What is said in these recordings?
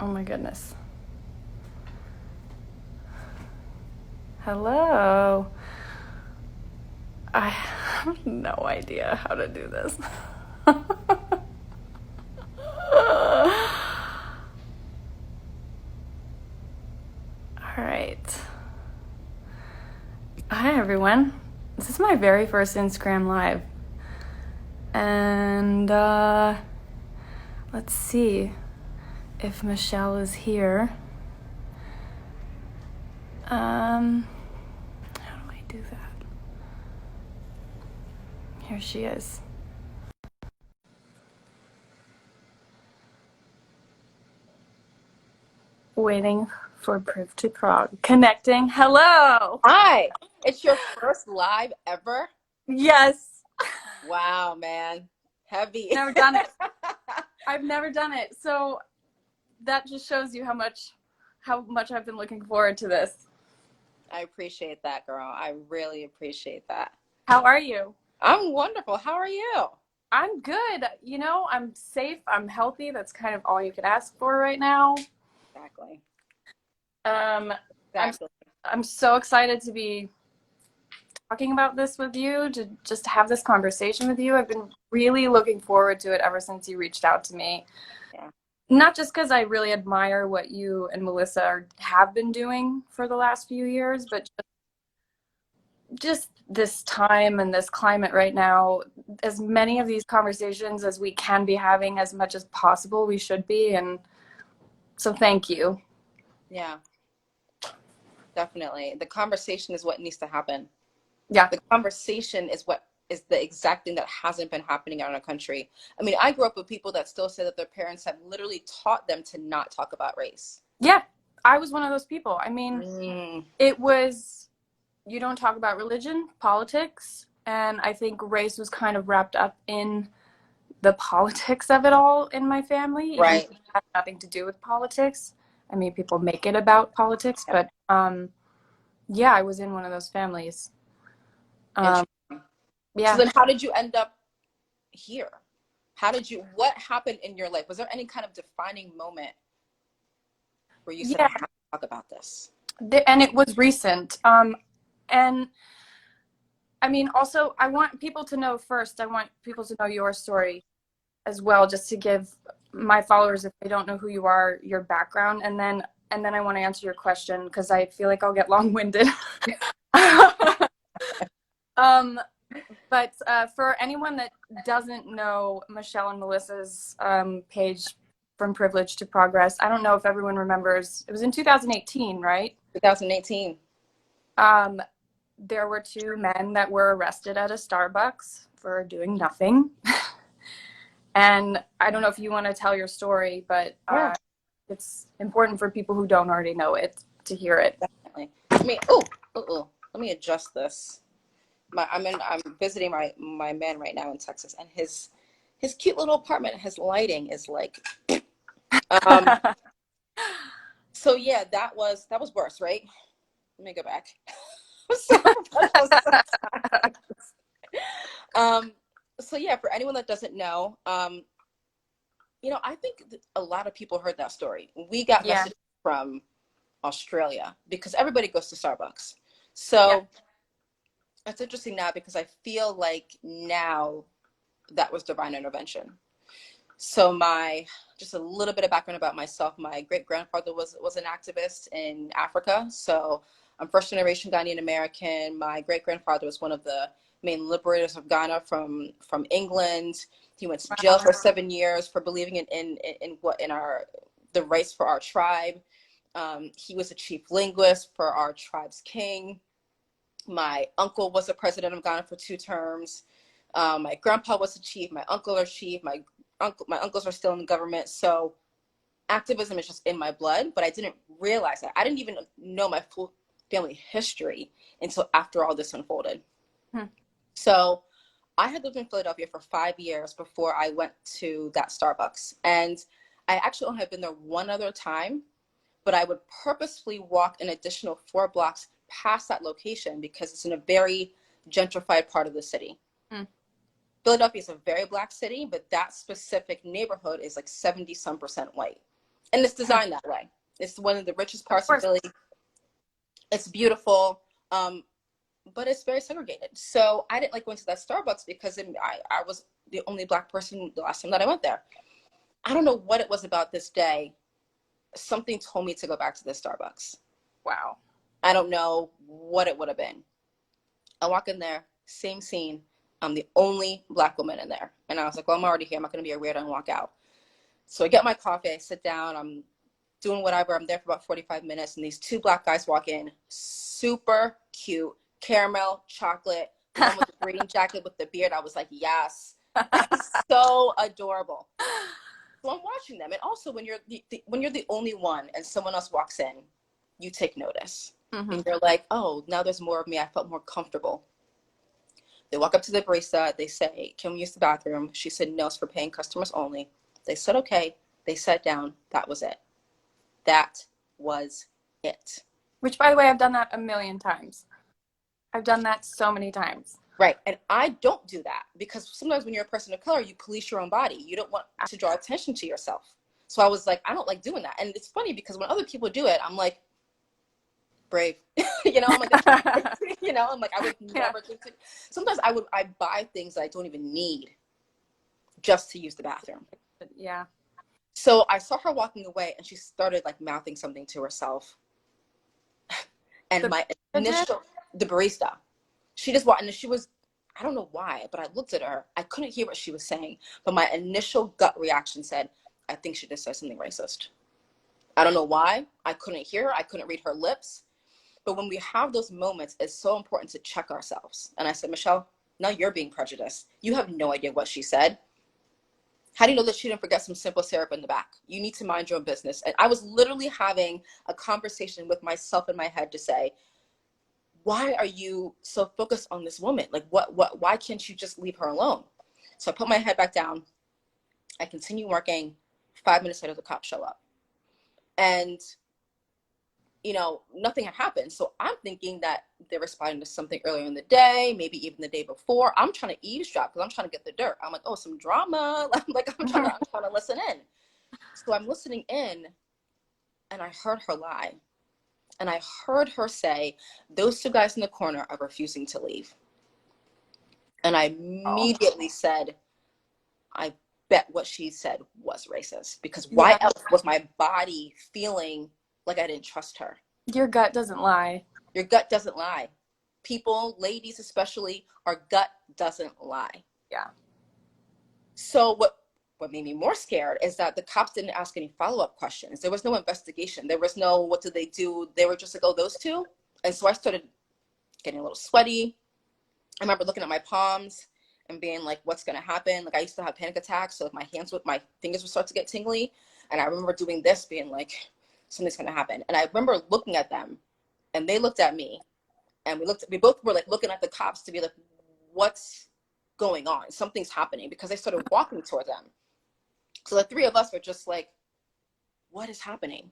Oh my goodness. Hello. I have no idea how to do this. All right. Hi, everyone. This is my very first Instagram Live. And let's see if Michelle is here. How do I do that? Here she is. Waiting for Priv to Prague. Connecting. Hello. Hi, it's your first live ever? Yes. Wow, man. Heavy. Never done it. I've never done it. So that just shows you how much I've been looking forward to this. I appreciate that, girl. I really appreciate that. How are you? I'm wonderful. How are you? I'm good. I'm safe. I'm healthy. That's kind of all you could ask for right now. Exactly. Um, I'm Exactly. I'm so excited to be talking about this with you, to just have this conversation with you. I've been really looking forward to it ever since you reached out to me. Yeah. Not just because I really admire what you and Melissa have been doing for the last few years, but just this time and this climate right now, as many of these conversations as we can be having, as much as possible, we should be. And so thank you. Yeah, definitely. The conversation is what needs to happen. Yeah. The conversation is what is the exact thing that hasn't been happening in our country. I mean, I grew up with people that still say that their parents have literally taught them to not talk about race. Yeah. I was one of those people. I mean, Mm, it was, you don't talk about religion, politics, and I think race was kind of wrapped up in the politics of it all in my family, even though right. it had nothing to do with politics. I mean, people make it about politics, but yeah, I was in one of those families. Um, Interesting. So yeah, then how did you end up here? What happened in your life? Was there any kind of defining moment where you said, I yeah, have to talk about this? and it was recent. And I mean, also, I want people to know first. I want people to know your story as well, just to give my followers, if they don't know who you are, your background, and then I want to answer your question because I feel like I'll get long-winded. um, but for anyone that doesn't know Michelle and Melissa's page, From Privilege to Progress, I don't know if everyone remembers. It was in 2018, right? 2018. Um, there were two men that were arrested at a Starbucks for doing nothing. And I don't know if you want to tell your story, but Yeah, it's important for people who don't already know it to hear it. definitely. Let me adjust this. I'm visiting my man right now in Texas, and his cute little apartment, his lighting is like, um, so yeah, that was worse, right? Let me go back. I'm so professional sometimes. Um, so yeah, for anyone that doesn't know, I think a lot of people heard that story. We got Yeah, messages from Australia because everybody goes to Starbucks. yeah, So it's interesting now because I feel like now that was divine intervention. So just a little bit of background about myself. My great grandfather was an activist in Africa. So I'm first generation Ghanaian American. My great grandfather was one of the main liberators of Ghana from England. He went to jail wow, for 7 years for believing in our the rights for our tribe. He was the chief linguist for our tribe's king. My uncle was the president of Ghana for 2 terms. My grandpa was the chief. My uncle are chief. My uncles are still in the government. So activism is just in my blood, but I didn't realize that. I didn't even know my full family history until after all this unfolded. hmm, So I had lived in Philadelphia for 5 years before I went to that Starbucks. And I actually only have been there one other time, but I would purposefully walk an additional 4 blocks past that location because it's in a very gentrified part of the city. hmm, Philadelphia is a very black city, but that specific neighborhood is like 70 some percent white. And it's designed that way. It's one of the richest Of parts of course. Philly. It's beautiful, but it's very segregated. So I didn't like going to that Starbucks because I was the only Black person the last time that I went there. I don't know what it was about this day. Something told me to go back to this Starbucks. Wow. I don't know what it would have been. I walk in there, same scene. I'm the only Black woman in there. And I was like, well, I'm already here. I'm not going to be a weirdo and walk out. So I get my coffee, I sit down, I'm doing whatever. I'm there for about 45 minutes, and these two Black guys walk in, super cute, caramel, chocolate, the one with the green jacket with the beard. I was like, yes, so adorable. So I'm watching them, and also when you're the only one and someone else walks in, you take notice, Mm-hmm. and you're like, oh, now there's more of me. I felt more comfortable. They walk up to the barista. They say, can we use the bathroom? She said, no, it's for paying customers only. They said, okay. They sat down. That was it. That was it. Which, by the way, I've done that a million times. I've done that so many times. Right. And I don't do that because sometimes when you're a person of color, you police your own body. You don't want to draw attention to yourself. So I was like, I don't like doing that. And it's funny because when other people do it, I'm like, brave. I'm like, I'm like, I would never think to. Sometimes I buy things that I don't even need just to use the bathroom. Yeah. So I saw her walking away and she started like mouthing something to herself. And the barista, she just walked, and she was, I don't know why, but I looked at her. I couldn't hear what she was saying, but my initial gut reaction said, I think she just said something racist. I don't know why. I couldn't hear her. I couldn't read her lips. But when we have those moments, it's so important to check ourselves. And I said, Michelle, now you're being prejudiced. You have no idea what she said. How do you know that she didn't forget some simple syrup in the back? You need to mind your own business. And I was literally having a conversation with myself in my head to say, why are you so focused on this woman? Like, why can't you just leave her alone? So I put my head back down. I continue working. 5 minutes later, the cops show up. And, nothing had happened. So I'm thinking that they're responding to something earlier in the day, maybe even the day before. I'm trying to eavesdrop because I'm trying to get the dirt. I'm like, oh, some drama. I'm trying to listen in. So I'm listening in, and I heard her lie. And I heard her say, those two guys in the corner are refusing to leave. And I immediately said, I bet what she said was racist. Because why else was my body feeling like I didn't trust her? Your gut doesn't lie. Your gut doesn't lie. People, ladies especially, our gut doesn't lie. Yeah. So what made me more scared is that the cops didn't ask any follow-up questions. There was no investigation. There was no, what did they do? They were just like, oh, those two? And so I started getting a little sweaty. I remember looking at my palms and being like, what's going to happen? Like, I used to have panic attacks. So my fingers would start to get tingly. And I remember doing this, being like, something's going to happen. And I remember looking at them, and they looked at me, and we both were like looking at the cops to be like, what's going on? Something's happening, because they started walking toward them. So the three of us were just like, what is happening?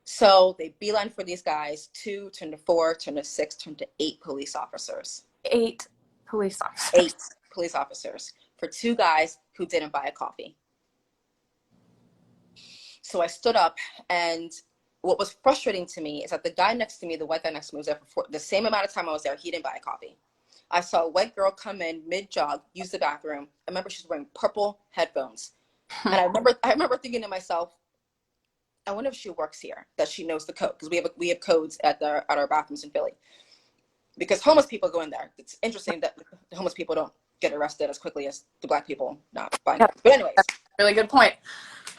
So they beeline for these guys. 2 turned to 4, turned to 6, turned to 8 police officers. 8 police officers. 8 police officers for 2 guys who didn't buy a coffee. So I stood up, and what was frustrating to me is that the guy next to me, the white guy next to me, was there for the same amount of time I was there. He didn't buy a coffee. I saw a white girl come in mid-jog, use the bathroom. I remember she was wearing purple headphones. And I remember thinking to myself, I wonder if she works here, that she knows the code, because we have codes at our bathrooms in Philly. Because homeless people go in there. It's interesting that the homeless people don't get arrested as quickly as the Black people not buying coffee. But anyways, really good point.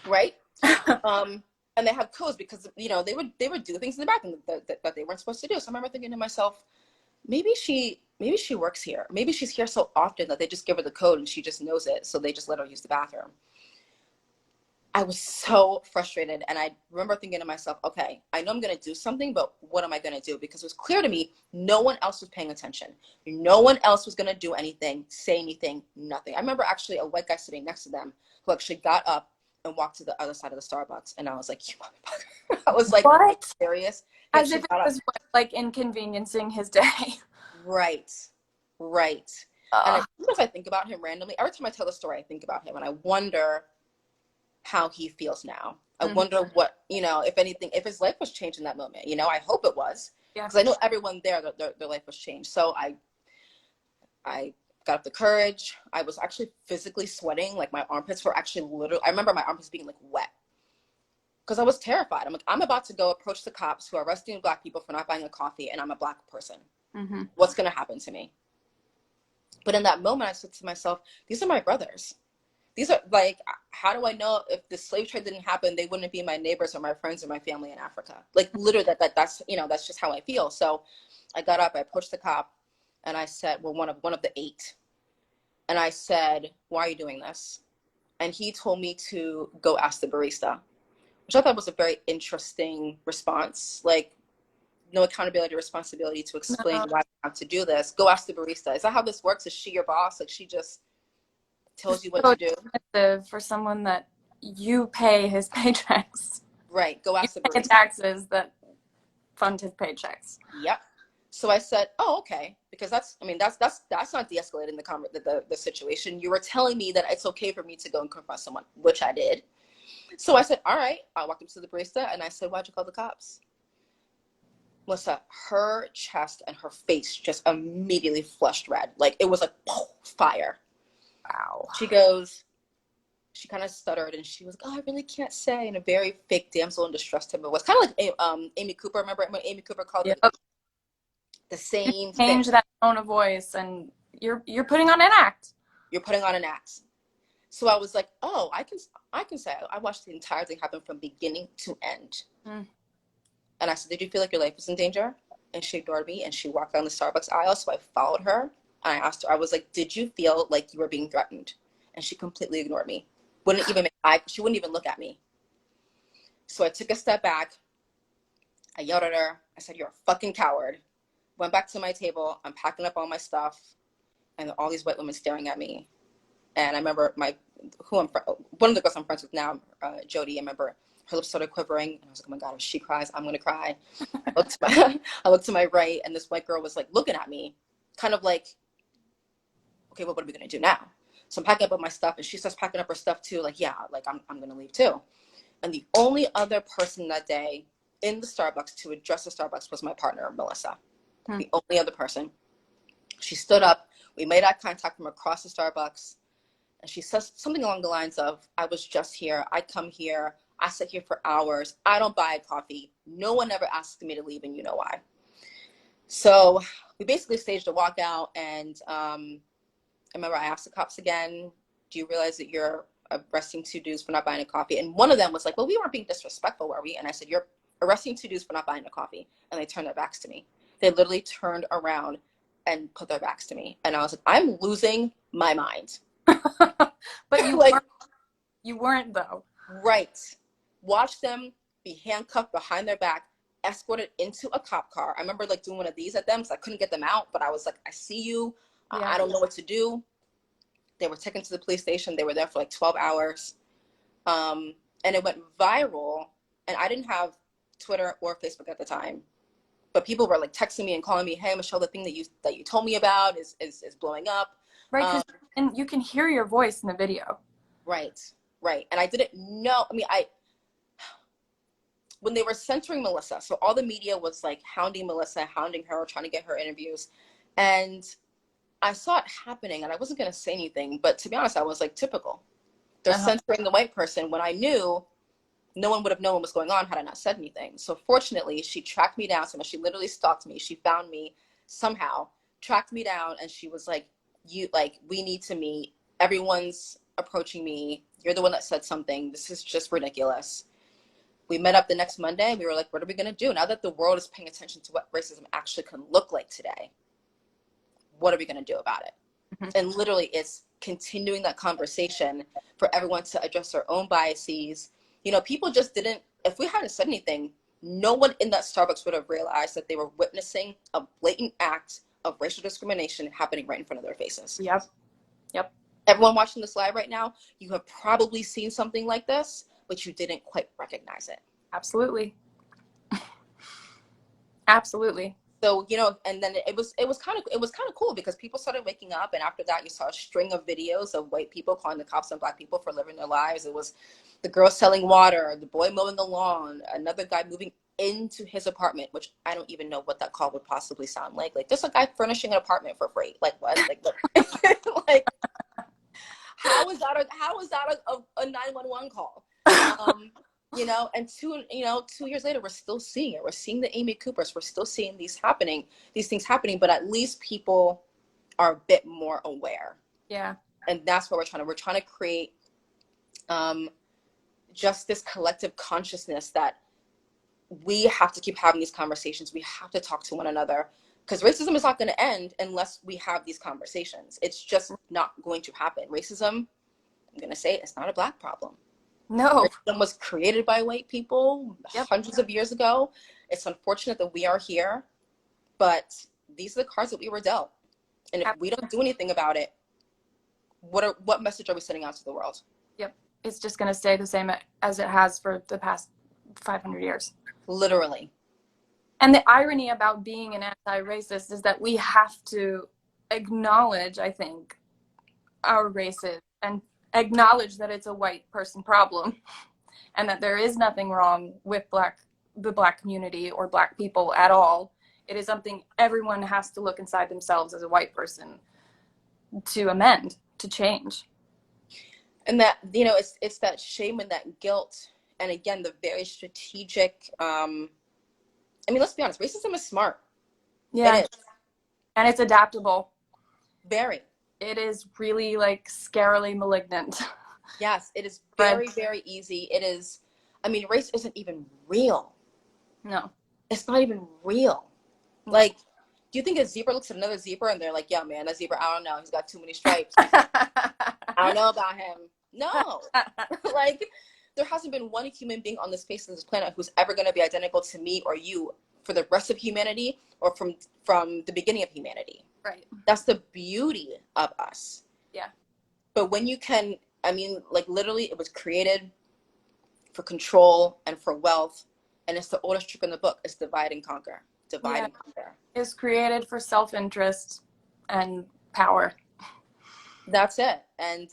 Right? And they have codes because they would do things in the bathroom that they weren't supposed to do. So I remember thinking to myself, maybe she works here. Maybe she's here so often that they just give her the code and she just knows it, so they just let her use the bathroom. I was so frustrated, and I remember thinking to myself, okay, I know I'm going to do something, but what am I going to do? Because it was clear to me no one else was paying attention. No one else was going to do anything, say anything, nothing. I remember actually a white guy sitting next to them who actually got up and walked to the other side of the Starbucks, and I was like, you motherfucker. I was like, what? Are you serious? As if it was like inconveniencing his day. Right. And sometimes I think about him randomly. Every time I tell the story, I think about him, and I wonder how he feels now. I Mhm. wonder what, if anything, if his life was changed in that moment. I hope it was, Yeah. because I know everyone there, their life was changed. So I got up the courage. I was actually physically sweating. Like my armpits were actually literally, I remember my armpits being like wet because I was terrified. I'm like, I'm about to go approach the cops who are arresting Black people for not buying a coffee, and I'm a Black person. Hmm. What's going to happen to me? But in that moment, I said to myself, these are my brothers. These are like, how do I know if the slave trade didn't happen, they wouldn't be my neighbors or my friends or my family in Africa? Like literally that's just how I feel. So I got up, I approached the cop, and I said, well, one of the 8. And I said, why are you doing this? And he told me to go ask the barista, which I thought was a very interesting response. Like, no accountability, responsibility to explain No, why I have to do this. Go ask the barista. Is that how this works? Is she your boss? Like, she just tells it's you what so to do? expensive for someone that you pay his paychecks. Right. Go You ask the pay barista. taxes that fund his paychecks. Yep. So I said, "Oh, okay," because that's not de-escalating the situation. You were telling me that it's okay for me to go and confront someone, which I did. So I said, "All right." I walked up to the barista and I said, "Why'd you call the cops?" Melissa, her chest and her face just immediately flushed red, like it was like fire. Wow. She goes, she kind of stuttered and she was like, "Oh, I really can't say," in a very fake damsel in distress type of voice, kind of like Amy Cooper. Remember when Amy Cooper called Yep. the same thing? Change that tone of voice, and you're putting on an act. You're putting on an act. So I was like, "Oh, I can say I watched the entire thing happen from beginning to end." Mm. And I said, "Did you feel like your life was in danger?" And she ignored me and she walked down the Starbucks aisle. So I followed her and I asked her, I was like, "Did you feel like you were being threatened?" And she completely ignored me. She wouldn't even look at me. So I took a step back. I yelled at her. I said, "You're a fucking coward." Went back to my table. I'm packing up all my stuff. And all these white women staring at me. And I remember one of the girls I'm friends with now, Jody. I remember her lips started quivering, and I was like, "Oh my god, if she cries, I'm gonna cry." I looked to my right, and this white girl was like looking at me, kind of like, "Okay, well, what are we gonna do now?" So I'm packing up all my stuff, and she starts packing up her stuff too. Like, yeah, like I'm gonna leave too. And the only other person that day in the Starbucks to address the Starbucks was my partner, Melissa. Hmm. The only other person. She stood up. We made eye contact from across the Starbucks. And she says something along the lines of, "I was just here. I come here. I sit here for hours. I don't buy a coffee. No one ever asks me to leave, and you know why." So we basically staged a walkout. And I remember I asked the cops again, "Do you realize that you're arresting 2 dudes for not buying a coffee?" And one of them was like, "Well, we weren't being disrespectful, were we?" And I said, "You're arresting 2 dudes for not buying a coffee." And they turned their backs to me. They literally turned around and put their backs to me. And I was like, I'm losing my mind. But you Like, weren't, you weren't though. right. Watch them be handcuffed behind their back, escorted into a cop car. I remember like doing one of these at them because I couldn't get them out, but I was like, "I see you. Yeah. I don't know what to do." They were taken to the police station. They were there for like 12 hours. And it went viral. And I didn't have Twitter or Facebook at the time. But people were like texting me and calling me, "Hey, Michelle, the thing that you told me about is blowing up." Right, Um, and you can hear your voice in the video. right, right. And I didn't know. I mean, when they were censoring Melissa, so all the media was like hounding Melissa, hounding her, trying to get her interviews. And I saw it happening and I wasn't going to say anything. But to be honest, I was like, typical. They're Uh-huh. censoring the white person when I knew no one would have known what was going on had I not said anything. So fortunately, she tracked me down. So she literally stalked me. She found me somehow, tracked me down, and she was like, we need to meet. Everyone's approaching me. You're the one that said something. This is just ridiculous." We met up the next Monday. We were like, what are we going to do? Now that the world is paying attention to what racism actually can look like today, what are we going to do about it? Mhm. And literally, it's continuing that conversation for everyone to address their own biases. People just didn't, if we hadn't said anything, no one in that Starbucks would have realized that they were witnessing a blatant act of racial discrimination happening right in front of their faces. Yep. Yep. Everyone watching this live right now, you have probably seen something like this, but you didn't quite recognize it. Absolutely. Absolutely. So, you know, and then it was kind of cool because people started waking up, and after that you saw a string of videos of white people calling the cops on black people for living their lives. It was the girl selling water, the boy mowing the lawn, another guy moving into his apartment, which I don't even know what that call would possibly sound like. Like, there's a guy furnishing an apartment for free. Like, what? Like, what? Like, how is that a 911 call? Um, you know, and 2 years later, we're still seeing it. We're seeing the Amy Coopers. We're still seeing these things happening, but at least people are a bit more aware. Yeah. And that's what we're trying to create, um, just this collective consciousness that we have to keep having these conversations. We have to talk to one another, because racism is not going to end unless we have these conversations. It's just not going to happen. Racism, I'm going to say it, it's not a black problem. No. Racism was created by white people Yep. hundreds of years ago. It's unfortunate that we are here, but these are the cards that we were dealt. And if we don't do anything about it, what message are we sending out to the world? Yep. It's just going to stay the same as it has for the past 500 years. Literally. And the irony about being an anti-racist is that we have to acknowledge, I think, our races and acknowledge that it's a white person problem and that there is nothing wrong with the black community or black people at all. It is something everyone has to look inside themselves as a white person to amend, to change. And that, you know, it's that shame and that guilt, and again, the very strategic, I mean, let's be honest, racism is smart. Yeah. It is. And it's adaptable. Very. It is really like scarily malignant. Yes, it is very, very easy. It is, I mean, race isn't even real. No. It's not even real. Like, do you think a zebra looks at another zebra and they're like, yeah, man, that zebra, I don't know, he's got too many stripes. I don't know about him. No. Like, there hasn't been one human being on this face of this planet who's ever going to be identical to me or you for the rest of humanity, or from the beginning of humanity. Right. That's the beauty of us. Yeah. But when you can, I mean, like, literally, it was created for control and for wealth, and it's the oldest trick in the book. It's divide and conquer. Divide and conquer. It's created for self-interest and power. That's it. And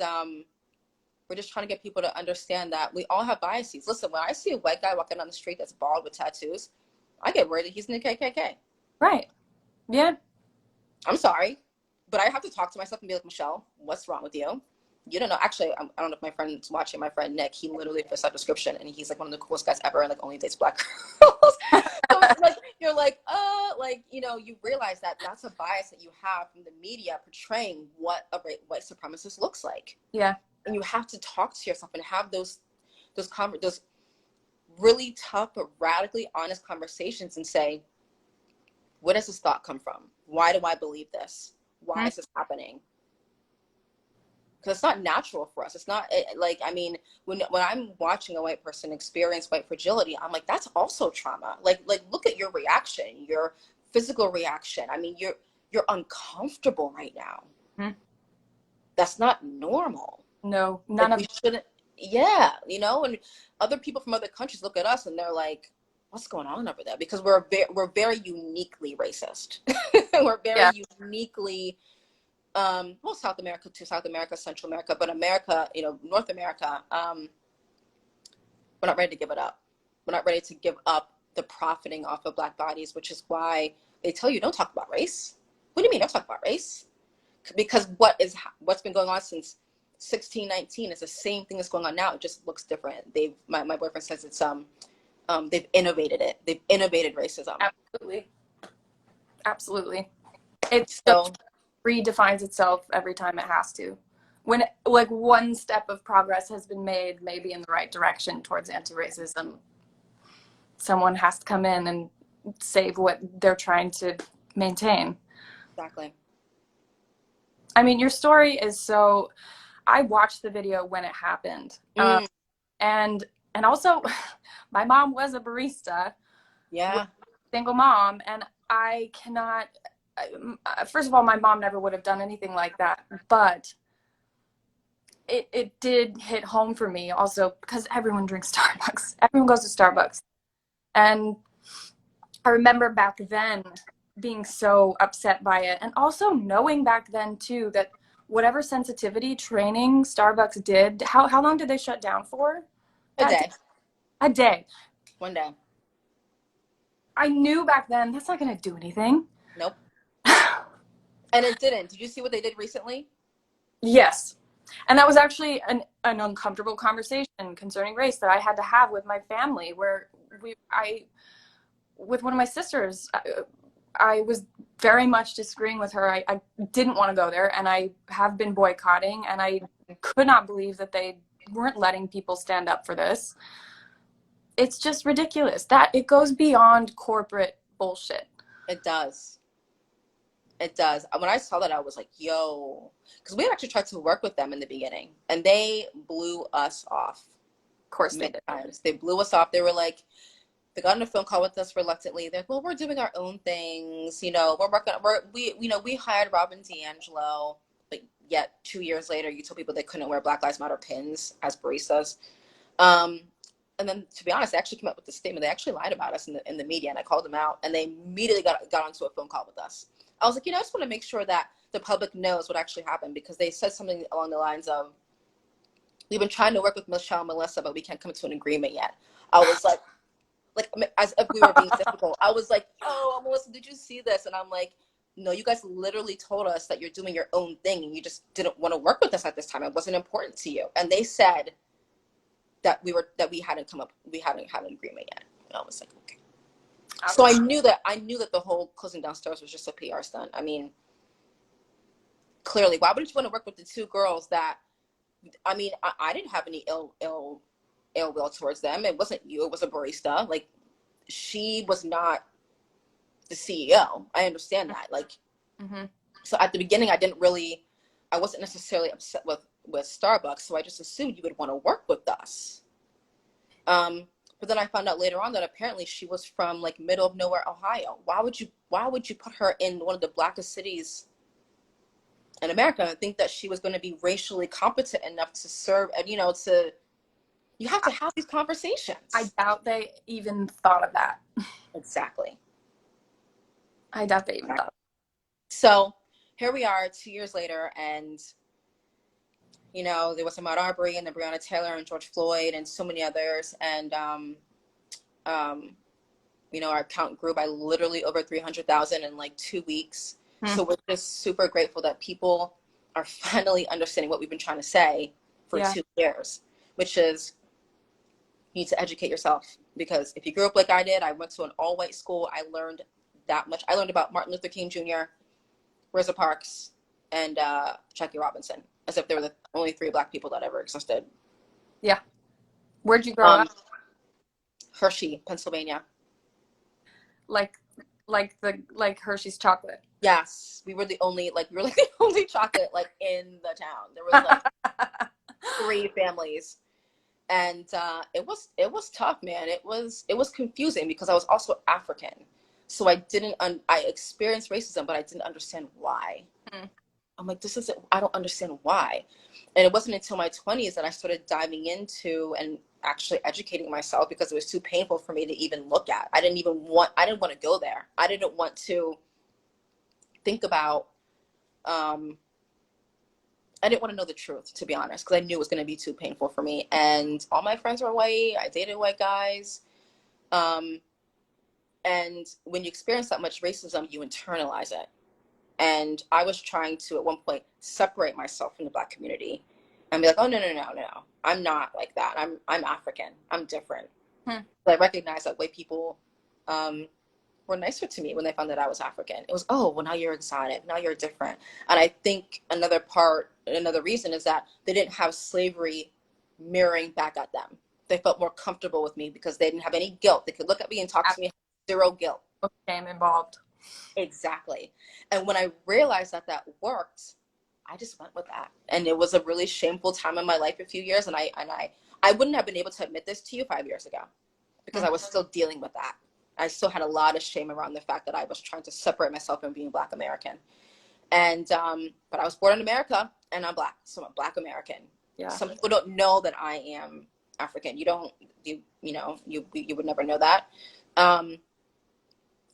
we're just trying to get people to understand that we all have biases. Listen, when I see a white guy walking down the street that's bald with tattoos, I get worried that he's in the KKK. Right. Yeah. I'm sorry, but I have to talk to myself and be like, Michelle, what's wrong with you? You don't know. Actually, I don't know if my friend's watching. My friend Nick, he literally fits that description, and he's like one of the coolest guys ever, and like only dates black girls. So it's like, you're like, you know, you realize that that's a bias that you have from the media portraying what a white supremacist looks like. Yeah. And you have to talk to yourself and have those really tough but radically honest conversations and say, where does this thought come from? Why do I believe this? Why is this happening? Because it's not natural for us. It's not like, I mean, when I'm watching a white person experience white fragility, I'm like, that's also trauma. Like look at your reaction, your physical reaction. I mean, you're uncomfortable right now. Mm-hmm. That's not normal. No, none of we shouldn't. Yeah, you know, and other people from other countries look at us and they're like, what's going on over there? Because we're very uniquely racist. We're very uniquely, well, South America to South America, Central America, but America, you know, North America, we're not ready to give it up. We're not ready to give up the profiting off of black bodies, which is why they tell you don't talk about race. What do you mean don't talk about race? Because what's been going on since 1619 is the same thing that's going on now. It just looks different. My boyfriend says it's they've innovated it. They've innovated racism. Absolutely. It so redefines itself every time it has to. When like one step of progress has been made, maybe in the right direction towards anti-racism, someone has to come in and save what they're trying to maintain. Exactly. I mean, your story is so. I watched the video when it happened, and also, my mom was a barista. Yeah. Single mom, and I cannot. First of all, my mom never would have done anything like that, but it did hit home for me also because everyone drinks Starbucks. Everyone goes to Starbucks, and I remember back then being so upset by it. And also knowing back then too that whatever sensitivity training Starbucks did, how long did they shut down for? A That day. a day. One day. I knew back then that's not going to do anything. Nope. And it didn't. Did you see what they did recently? Yes. And that was actually an uncomfortable conversation concerning race that I had to have with my family where with one of my sisters, I was very much disagreeing with her. I didn't want to go there, and I have been boycotting, and I could not believe that they weren't letting people stand up for this. It's just ridiculous. That it goes beyond corporate bullshit. It does. It does. When I saw that, I was like, yo, because we actually tried to work with them in the beginning, and they blew us off Of course they many did. times. They blew us off. They were like, they got on a phone call with us reluctantly. They're like, well, we're doing our own things. We're working, we hired Robin DiAngelo, but yet 2 years later, you told people they couldn't wear Black Lives Matter pins as baristas. Um, and then, to be honest, they actually came up with the statement. They actually lied about us in the media, and I called them out, and they immediately got onto a phone call with us. I was like, I just want to make sure that the public knows what actually happened, because they said something along the lines of, we've been trying to work with Michelle and Melissa, but we can't come to an agreement yet. I was like as if we were being difficult. I was like, oh, Melissa, did you see this? And I'm like, no, you guys literally told us that you're doing your own thing, and you just didn't want to work with us at this time. It wasn't important to you. And they said that we hadn't had an agreement yet. And I was like, okay. So I knew that the whole closing down stores was just a PR stunt. I mean, clearly, why wouldn't you want to work with the two girls that, I mean, I didn't have any ill will towards them. It wasn't you, it was a barista. Like, she was not the CEO. I understand that. Like, Mm-hmm. so at the beginning, I wasn't necessarily upset with Starbucks. So I just assumed you would want to work with us. But then I found out later on that apparently she was from like middle of nowhere, Ohio. Why would you put her in one of the blackest cities in America and think that she was going to be racially competent enough to serve, and you have to have these I conversations. doubt they even thought of that. Exactly. I doubt they even thought. So here we are 2 years later, and there was Ahmaud Arbery and the Breonna Taylor and George Floyd and so many others, and um, our account grew by literally over 300,000 in like 2 weeks. Hmm. So we're just super grateful that people are finally understanding what we've been trying to say for Yeah. 2 years, which is, you need to educate yourself. Because if you grew up like I did, I went to an all-white school. I learned that much. I learned about Martin Luther King Jr., Rosa Parks, and Jackie Robinson, as if they were the only three Black people that ever existed. Yeah. Where'd you grow Um, up? Hershey, Pennsylvania. Like like Hershey's chocolate. Yes, we were like the only chocolate like in the town. There was like three families, and it was tough, man. It was confusing because I was also African, so I experienced racism, but I didn't understand why. Mm. I'm like, I don't understand why. And it wasn't until my 20s that I started diving into and actually educating myself, because it was too painful for me to even look at. I didn't want to go there. I didn't want to think about, um, I didn't want to know the truth, to be honest, because I knew it was going to be too painful for me. And all my friends were white. I dated white guys. Um, and when you experience that much racism, you internalize it. And I was trying to, at one point, separate myself from the Black community and be like, oh, no, no, no, no. I'm not like that. I'm African. I'm different. Hmm. But I recognized that white people were nicer to me when they found that I was African. It was, oh, well, now you're exotic. Now you're different. And I think another reason is that they didn't have slavery mirroring back at them. They felt more comfortable with me because they didn't have any guilt. They could look at me and talk to me, zero guilt. Shame involved. Exactly. And when I realized that worked, I just went with that. And it was a really shameful time in my life, a few years. And I wouldn't have been able to admit this to you 5 years ago, because I was still dealing with that. I still had a lot of shame around the fact that I was trying to separate myself from being Black American. And, but I was born in America and I'm Black. So I'm a Black American. Yeah. Some people don't know that I am African. You would never know that.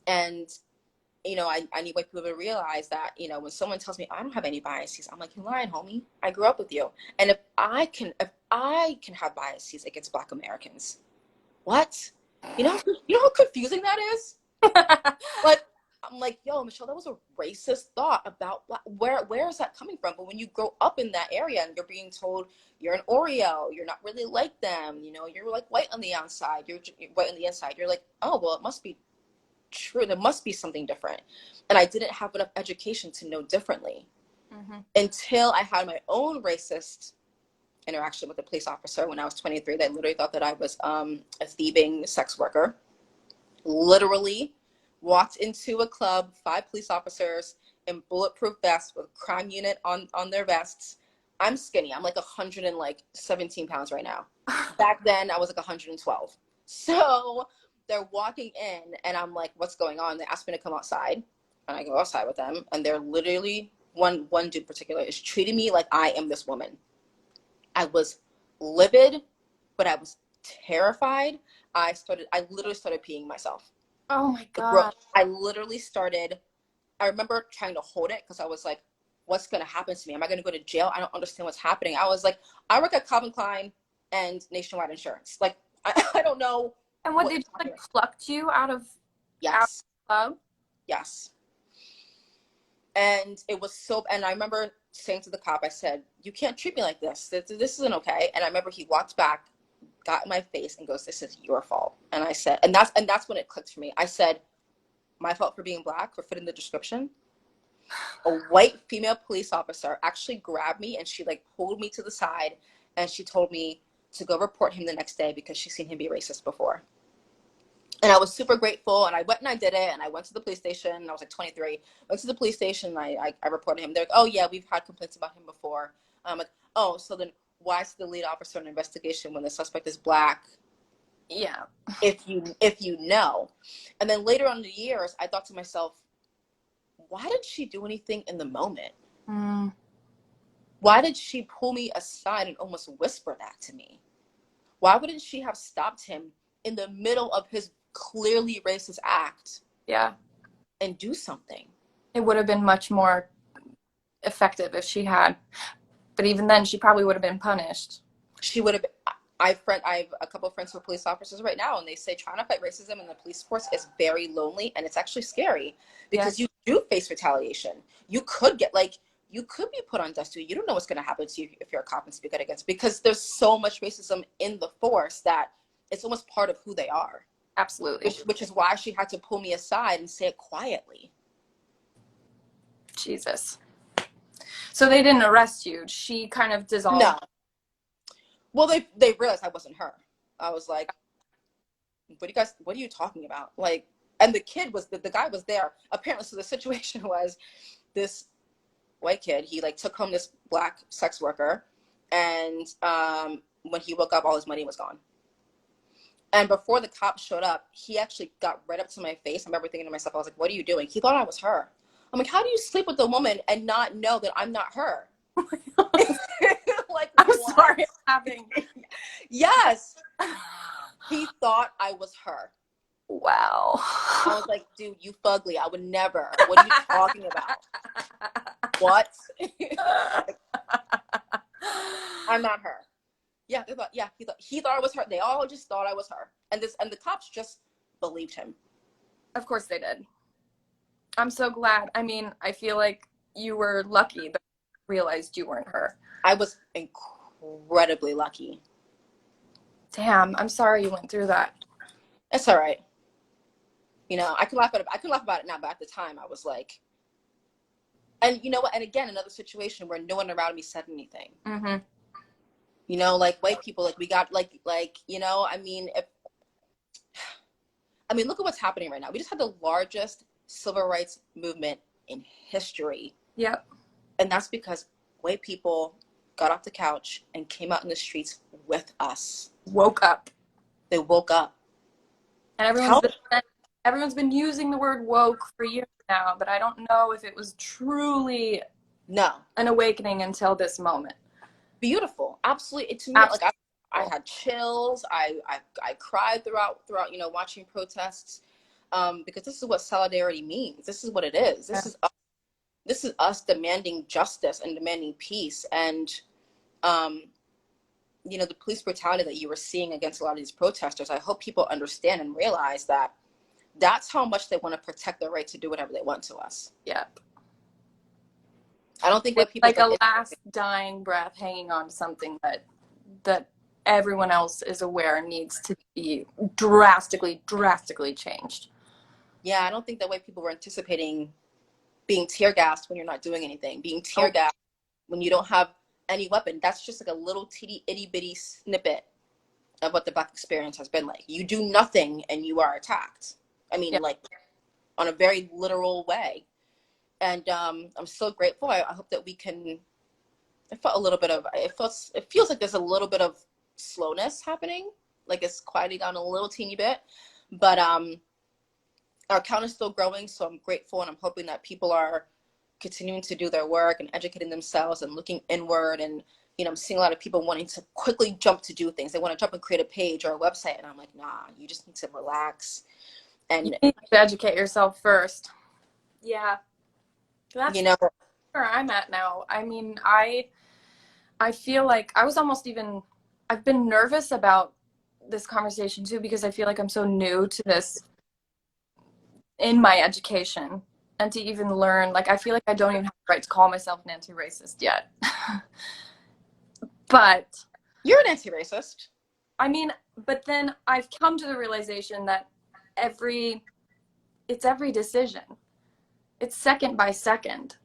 And I need white people to realize that, when someone tells me I don't have any biases, I'm like, you're lying, homie. I grew up with you. And if I can have biases against Black Americans, what? You know how confusing that is? Like, I'm like, yo, Michelle, that was a racist thought about Black. Where is that coming from? But when you grow up in that area and you're being told you're an Oreo, you're not really like them, you're like white on the outside, you're white on the inside, you're like, oh, well, it must be true. There must be something different. And I didn't have enough education to know differently until I had my own racist interaction with a police officer when I was 23. They literally thought that I was a thieving sex worker. Literally walked into a club, 5 police officers in bulletproof vests with crime unit on their vests. I'm skinny. I'm like 117 pounds right now. Back then, I was like 112. So they're walking in, and I'm like, what's going on? They asked me to come outside, and I go outside with them, and they're literally, one dude in particular is treating me like I am this woman. I was livid, but I was terrified. I literally started peeing myself. Oh my God. I remember trying to hold it because I was like, what's going to happen to me? Am I going to go to jail? I don't understand what's happening. I was like, I work at Calvin Klein and Nationwide Insurance. Like, I don't know. And what, they just like plucked you out of Yes. the club? Yes. And it was so, and I remember saying to the cop, I said, you can't treat me like this. This isn't okay. And I remember he walked back, got in my face, and goes, this is your fault. And I said, and that's when it clicked for me. I said, my fault for being Black, for fitting the description. A white female police officer actually grabbed me, and she like pulled me to the side, and she told me to go report him the next day because she's seen him be racist before. And I was super grateful, and I went and I did it, and I went to the police station, and I was like 23, went to the police station, and I reported him. They're like, oh yeah, we've had complaints about him before. I'm like, oh, so then why is the lead officer in an investigation when the suspect is Black? Yeah. If you know. And then later on in the years, I thought to myself, why did she do anything in the moment? Why did she pull me aside and almost whisper that to me? Why wouldn't she have stopped him in the middle of his clearly racist act? Yeah. And do something. It would have been much more effective if she had. But even then, she probably would have been punished. She would have been. I have a couple of friends who are police officers right now, and they say trying to fight racism in the police force is very lonely, and it's actually scary because you do face retaliation. You could be put on death duty. You don't know what's going to happen to you if you're a cop and speak out against, because there's so much racism in the force that it's almost part of who they are. Absolutely. Which is why she had to pull me aside and say it quietly. Jesus. So they didn't arrest you. She kind of dissolved. No. Well, they realized I wasn't her. I was like, what are you talking about? Like, and the kid was, the guy was there. Apparently, so the situation was this white kid, he like took home this Black sex worker, and when he woke up, all his money was gone. And before the cops showed up, he actually got right up to my face. I remember thinking to myself, I was like, what are you doing? He thought I was her. I'm like, how do you sleep with a woman and not know that I'm not her? Like, I'm what? sorry, I'm laughing. Yes. He thought I was her. Wow. I was like, dude, you fugly. I would never. What are you talking about? What? I'm not her. Yeah, he thought I was her. They all just thought I was her. And the cops just believed him. Of course they did. I'm so glad. I mean, I feel like you were lucky that you realized you weren't her. I was incredibly lucky. Damn, I'm sorry you went through that. It's all right. I can laugh about it now, but at the time I was like, and you know what? And again, another situation where no one around me said anything. Mm-hmm. Like white people, like we got like, I mean, look at what's happening right now. We just had the largest civil rights movement in history. Yep. And that's because white people got off the couch and came out in the streets with us. Woke up. They woke up. And everyone's been using the word woke for years now, but I don't know if it was truly an awakening until this moment. Beautiful. Absolutely. To me, like I had chills. I cried throughout, watching protests. because this is what solidarity means. This is what it is. Yeah. This is us demanding justice and demanding peace. And um, you know, the police brutality that you were seeing against a lot of these protesters, I hope people understand and realize that that's how much they want to protect their right to do whatever they want to us. Yeah. I don't think It's what people like think a last dying breath hanging on to something that everyone else is aware needs to be drastically changed. yeah, I don't think that way people were anticipating being tear gassed when you're not doing anything, being tear Oh, gassed when you don't have any weapon. That's just like a little itty bitty snippet of what the Black experience has been like. You do nothing and you are attacked. I mean, yeah. like on a very literal way. And I'm so grateful. I hope that we can. I felt a little bit of. It feels like there's a little bit of slowness happening. Like it's quieting down a little teeny bit, but our count is still growing. So I'm grateful, and I'm hoping that people are continuing to do their work and educating themselves and looking inward. And you know, I'm seeing a lot of people wanting to quickly jump to do things. They want to jump and create a page or a website, and I'm like, nah, you just need to relax. You And need to educate yourself first. Yeah. you That's know, where I'm at now. I mean, I feel like I was almost even I've been nervous about this conversation too because I feel like I'm so new to this in my education and to even learn like I feel like I don't even have the right to call myself an anti-racist yet. But you're an anti-racist. I mean, but then I've come to the realization that every it's every decision. It's second by second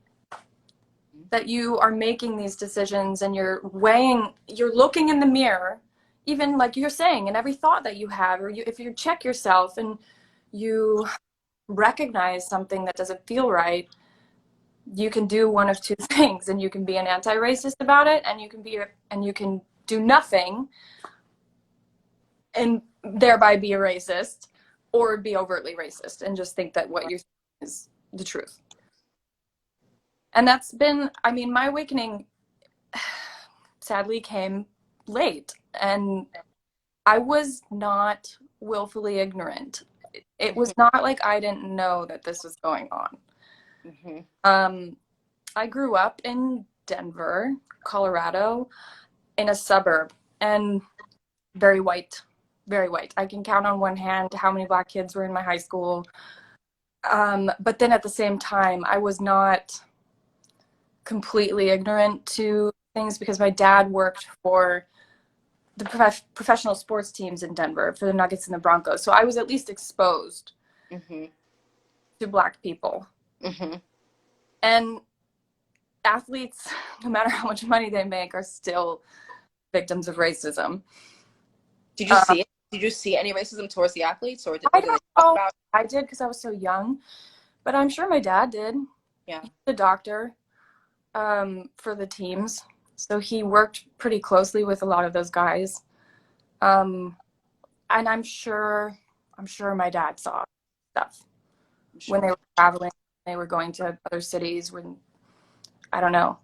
that you are making these decisions and you're weighing, you're looking in the mirror, even like you're saying, in every thought that you have, or if you check yourself and you recognize something that doesn't feel right, you can do one of two things, and you can be an anti-racist about it, and you can do nothing and thereby be a racist, or be overtly racist and just think that what you're saying is the truth. And that's been, I mean, my awakening sadly came late, and I was not willfully ignorant. It was not like I didn't know that this was going on. Mm-hmm. I grew up in Denver, Colorado, in a suburb, and very white, very white. I can count on one hand how many Black kids were in my high school. But then at the same time, I was not completely ignorant to things because my dad worked for the professional sports teams in Denver for the Nuggets and the Broncos. So I was at least exposed Mm-hmm. to Black people. Mm-hmm. And athletes, no matter how much money they make, are still victims of racism. Did you Uh, see it? Did you see any racism towards the athletes, I or did they don't talk know. about? I did because I was so young, but I'm sure my dad did. Yeah. He's a doctor for the teams, so he worked pretty closely with a lot of those guys. Um, and I'm sure my dad saw stuff I'm when they sure. were traveling, they were going to other cities when I don't know.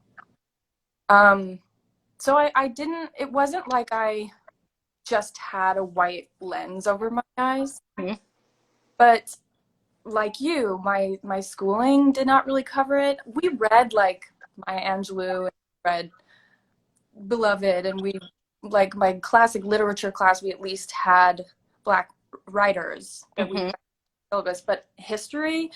Um, so I didn't. It wasn't like I just had a white lens over my eyes, Mm-hmm. but like you, my schooling did not really cover it. We read like Maya Angelou, and read Beloved, and we like my classic literature class. We at least had Black writers that we Mm-hmm. syllabus, but history,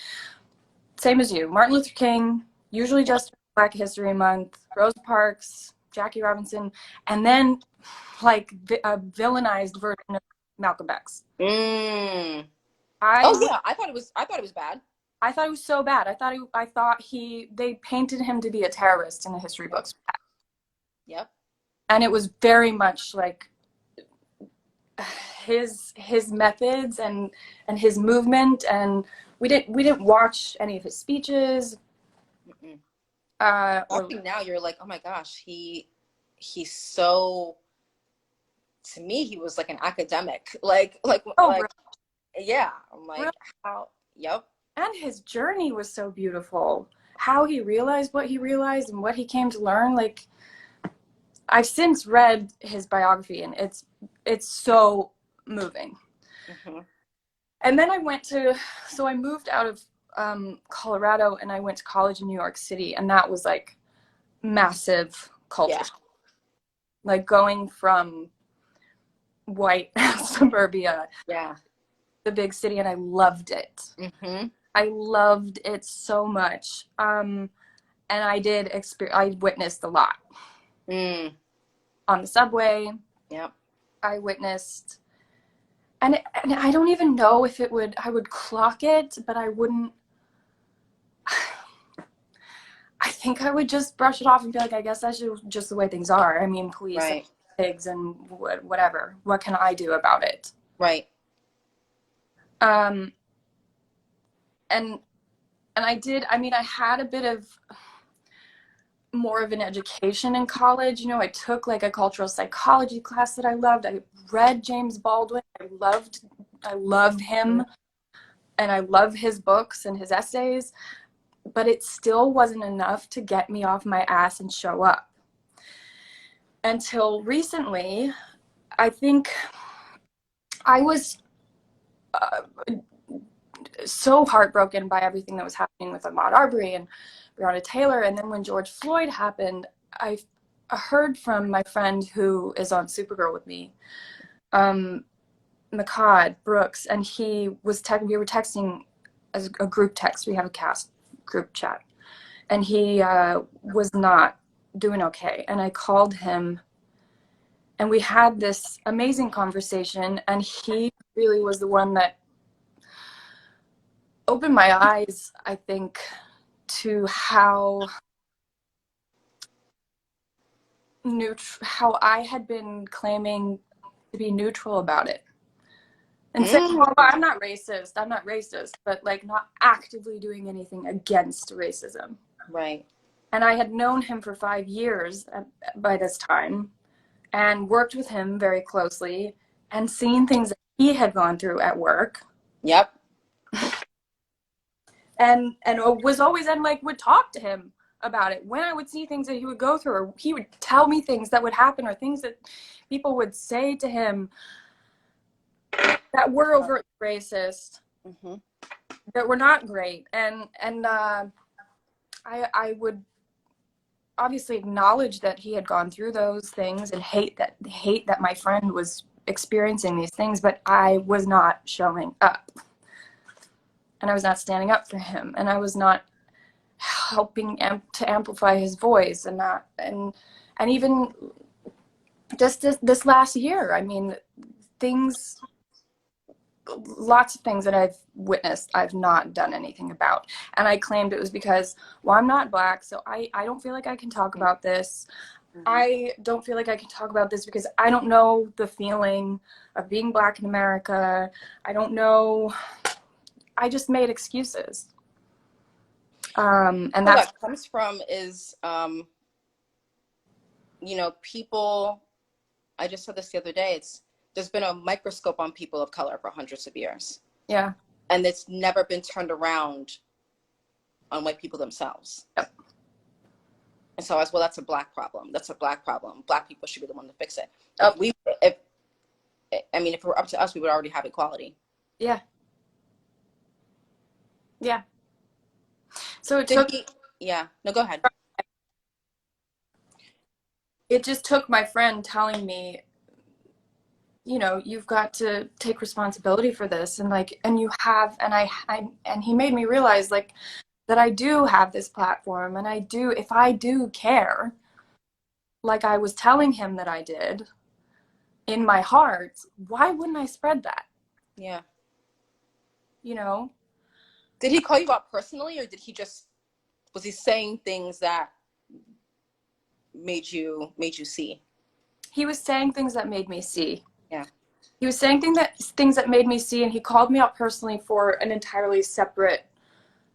same as you. Martin Luther King, usually just Black History Month. Rosa Parks, Jackie Robinson, and then like a villainized version of Malcolm X. Mm. I Oh yeah, I thought it was. I thought it was bad. I thought it was so bad. I thought they painted him to be a terrorist in the history Yep. books. Yep. And it was very much like his methods and his movement, and we didn't watch any of his speeches Mm-mm. or Watching now, you're like, oh my gosh, he's so. To me, he was like an academic. oh Like yeah. I'm really, like, how? Yep. and his journey was so beautiful. How he realized what he realized and what he came to learn. Like I've since read his biography, and it's so moving. Mm-hmm. And then so I moved out of Colorado and I went to college in New York City, and that was like massive culture Yeah. shock. Like going from white suburbia, Yeah. the big city, and I loved it. Mm-hmm. I loved it so much. And I witnessed a lot Mm. on the subway. Yep. I witnessed, and I don't even know if I would clock it, but I wouldn't. I think I would just brush it off and be like, I guess that's just the way things are. I mean, police and Right. pigs and whatever. What can I do about it? Right. Um, and I did. I mean, I had a bit of more of an education in college. You know, I took like a cultural psychology class that I loved. I read James Baldwin. I loved him, and I love his books and his essays, but it still wasn't enough to get me off my ass and show up. Until recently, I think I was uh, so heartbroken by everything that was happening with Ahmaud Arbery and Breonna Taylor. And then when George Floyd happened, I heard from my friend who is on Supergirl with me, McCod Brooks, and we were texting as a group text. We have a cast group chat, and he was not doing okay. And I called him, and we had this amazing conversation. And he really was the one that opened my eyes, I think, to how I had been claiming to be neutral about it and saying, Mm. well, I'm not racist, but like not actively doing anything against racism. Right. And I had known him for 5 years by this time and worked with him very closely and seen things that he had gone through at work. Yep. And was always, and like would talk to him about it when I would see things that he would go through, or he would tell me things that would happen, or things that people would say to him that were overtly racist, Mm-hmm. that were not great. And I would obviously acknowledge that he had gone through those things and hate that my friend was experiencing these things, but I was not showing up, and I was not standing up for him, and I was not helping to amplify his voice, and not and even just this last year, I mean, things lots of things that I've witnessed I've not done anything about, and I claimed it was because, well, I'm not black, so I don't feel like I can talk about this. Mm-hmm. I don't feel like I can talk about this because I don't know the feeling of being black in America. I don't know. I just made excuses. And Where that's that comes from is, people, I just said this the other day, there's been a microscope on people of color for hundreds of years. yeah. And it's never been turned around on white people themselves. Yep. And so well, that's a black problem. That's a black problem. Black people should be the one to fix it. Oh. If it were up to us, we would already have equality. Yeah. Yeah. So yeah. No, go ahead. it just took my friend telling me, you've got to take responsibility for this, and like, and you have, and and he made me realize like that I do have this platform, and if I do care, like I was telling him that I did in my heart, why wouldn't I spread that? Yeah. You know? Did he call you out personally, or was he saying things that made you see? He was saying things that made me see. Yeah. He was saying things that made me see, and he called me out personally for an entirely separate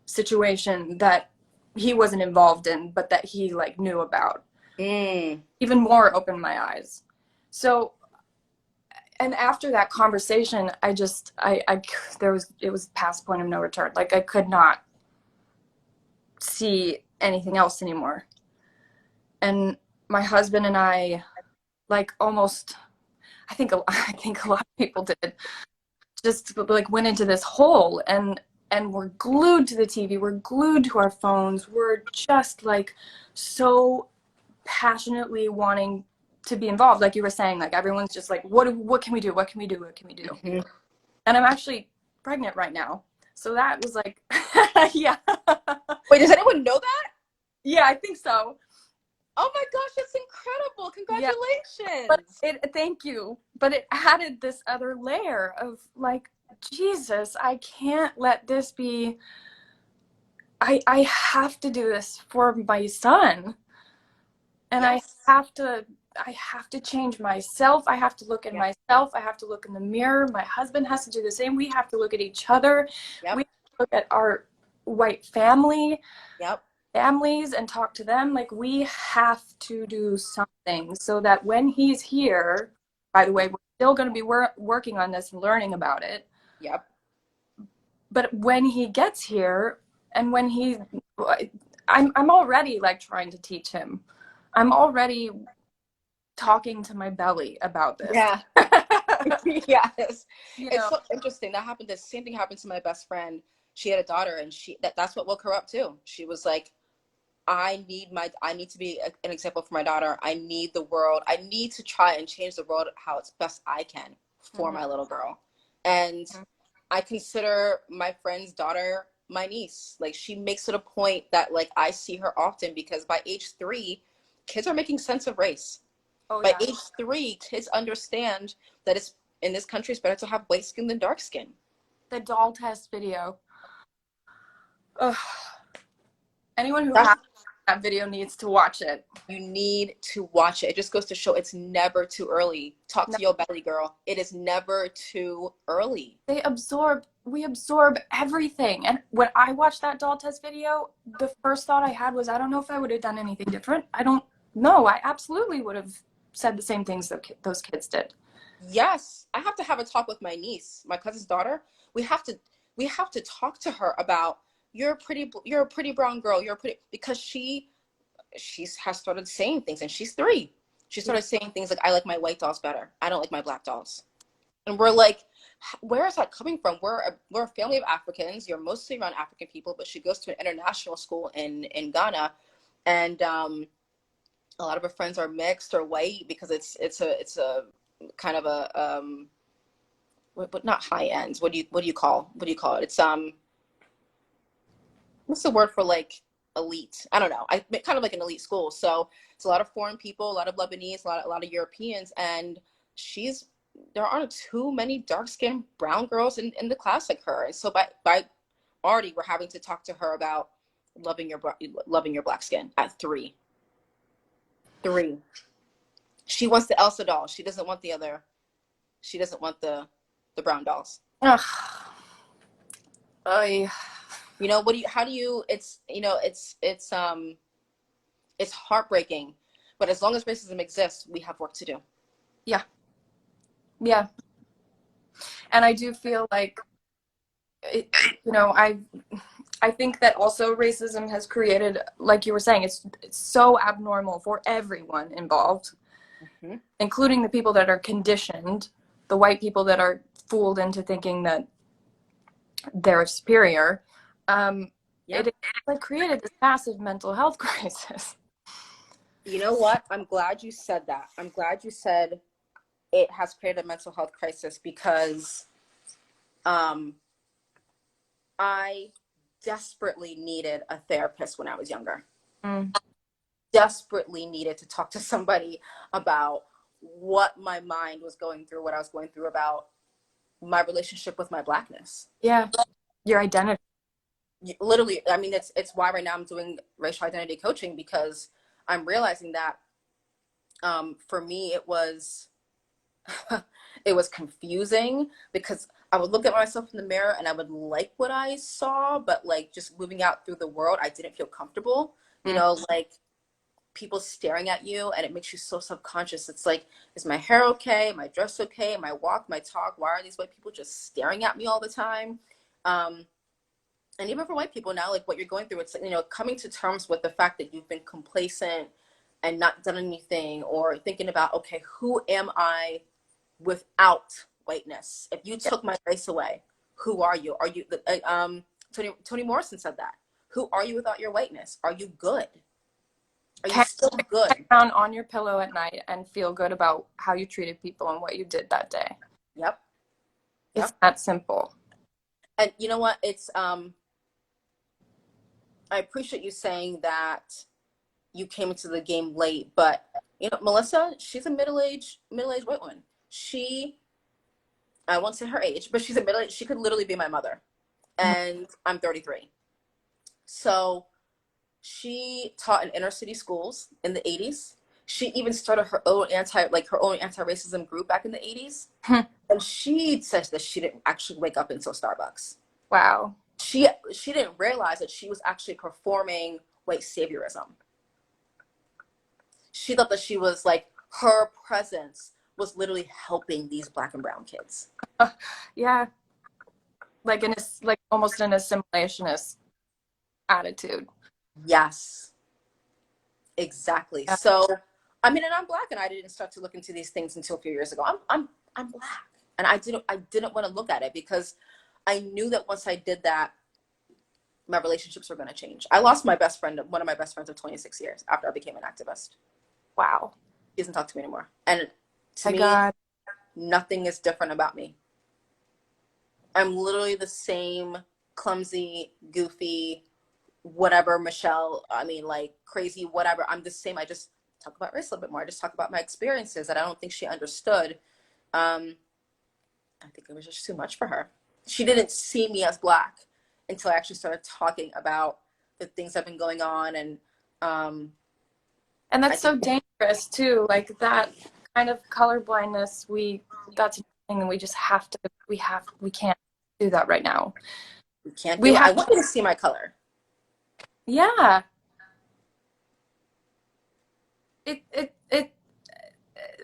situation that he wasn't involved in, but that he like knew about. Even more opened my eyes. So, and after that conversation, it was past point of no return. Like I could not see anything else anymore. And my husband and I, like almost, I think a lot of people did, just like went into this hole, and we're glued to the TV, we're glued to our phones, we're just like so passionately wanting to be involved, like you were saying, like everyone's just like, what can we do, what can we do, what can we do? Hmm. And I'm actually pregnant right now, so that was like yeah. Wait, does anyone know that? Yeah, I think so. Oh my gosh, that's incredible. Yeah, but Congratulations. it thank you, but it added this other layer of like, Jesus, I can't let this be. I have to do this for my son, and Yes. I have to change myself. I have to look at Yep. myself. I have to look in the mirror. My husband has to do the same. We have to look at each other. We Yep. have to look at our white Yep. families and talk to them. Like, we have to do something so that when he's here, by the way, we're still going to be working on this and learning about it. Yep. But when he gets here, and when I'm already like trying to teach him. I'm already talking to my belly about this. Yeah. Yes. You It's know, so interesting. That happened. The same thing happened to my best friend. She had a daughter, and that's what woke her up too. She was like, I need to be an example for my daughter. I need the world. I need to try and change the world how it's best I can for mm-hmm. my little girl. And I consider my friend's daughter my niece. Like, she makes it a point that like I see her often, because by age 3, kids are making sense of race. Oh By yeah, age 3, kids understand that it's in this country it's better to have white skin than dark skin. the doll test video. Ugh. Anyone who has That's that video needs to watch it. You need to watch it. It just goes to show it's never too early. Talk No, to your belly, girl. It is never too early. we absorb everything. And when I watched that doll test video, the first thought I had was, I don't know if I would have done anything different. I don't know. I absolutely would have said the same things that those kids did. Yes, I have to have a talk with my niece, my cousin's daughter. We have to we have to talk to her about, you're a pretty brown girl. You're a pretty, because she has started saying things, and she's 3. She Yeah. started saying things like, I like my white dolls better. I don't like my black dolls. And we're like, where is that coming from? We're a family of Africans. You're mostly around African people, but she goes to an international school in Ghana, and a lot of her friends are mixed or white, because it's a kind of a but not high ends. What do you call it? It's what's the word for like elite? I don't know. I kind of like an elite school. So it's a lot of foreign people, a lot of Lebanese, a lot of Europeans, and she's there aren't too many dark skinned brown girls in the class like her. And so by already we're having to talk to her about loving your black skin at 3. 3. She wants the Elsa doll. She doesn't want the other. She doesn't want the brown dolls. Ugh. I, You know, what do you how do you it's it's heartbreaking, but as long as racism exists, we have work to do. yeah, yeah. And I do feel like, it, you know, I think that also racism has created, like you were saying, it's so abnormal for everyone involved, Mm-hmm. including the people that are conditioned, the white people that are fooled into thinking that they're superior. Yeah. It like created this massive mental health crisis. You know what? I'm glad you said that. I'm glad you said it has created a mental health crisis, because um, I desperately needed a therapist when I was younger. Mm. Desperately needed to talk to somebody about what my mind was going through, what I was going through about my relationship with my blackness. Yeah, your identity. Literally, I mean, it's why right now I'm doing racial identity coaching, because I'm realizing that for me it was it was confusing, because I would look at myself in the mirror and I would like what I saw, but like just moving out through the world, I didn't feel comfortable. You Mm. know, like people staring at you, and it makes you so subconscious. It's like, is my hair okay? Am I dressed okay? Am I walk, my talk? Why are these white people just staring at me all the time? Um, and even for white people now, like what you're going through, it's, coming to terms with the fact that you've been complacent and not done anything, or thinking about, okay, who am I without whiteness, if you Yeah. took my race away, who are you? Are you Toni Morrison said that. Who are you without your whiteness? Are you good? Are you Can still you good? lay down on your pillow at night and feel good about how you treated people and what you did that day? Yep. It's Yep. that simple. And you know what? It's I appreciate you saying that you came into the game late, but you know, Melissa, she's a middle-aged white woman. She, I won't say her age, but she's a middle-aged, she could literally be my mother. Mhm. And I'm 33. So she taught in inner city schools in the 80s. She even started her own anti-racism group back in the 80s. And she says that she didn't actually wake up until Starbucks. Wow. She didn't realize that she was actually performing white saviorism. She thought that she was like, her presence was literally helping these black and brown kids. Yeah, like like almost an assimilationist attitude. Yes, exactly. Yeah. So, I mean, and I'm black, and I didn't start to look into these things until a few years ago. I'm black, and I didn't want to look at it because I knew that once I did that, my relationships were going to change. I lost my best friend, one of my best friends of 26 years after I became an activist. Wow. He doesn't talk to me anymore. And to My me, God. nothing is different about me. I'm literally the same clumsy, goofy, whatever, Michelle. I mean, like crazy, whatever. I'm the same. I just talk about race a little bit more. I just talk about my experiences that I don't think she understood. Um, I think it was just too much for her. She didn't see me as black until I actually started talking about the things that have been going on. And And I that's think so dangerous too. Like that kind of color blindness, that's a thing and we just have to we can't do that right now. we can't We do it. I have want you to see my color. yeah. It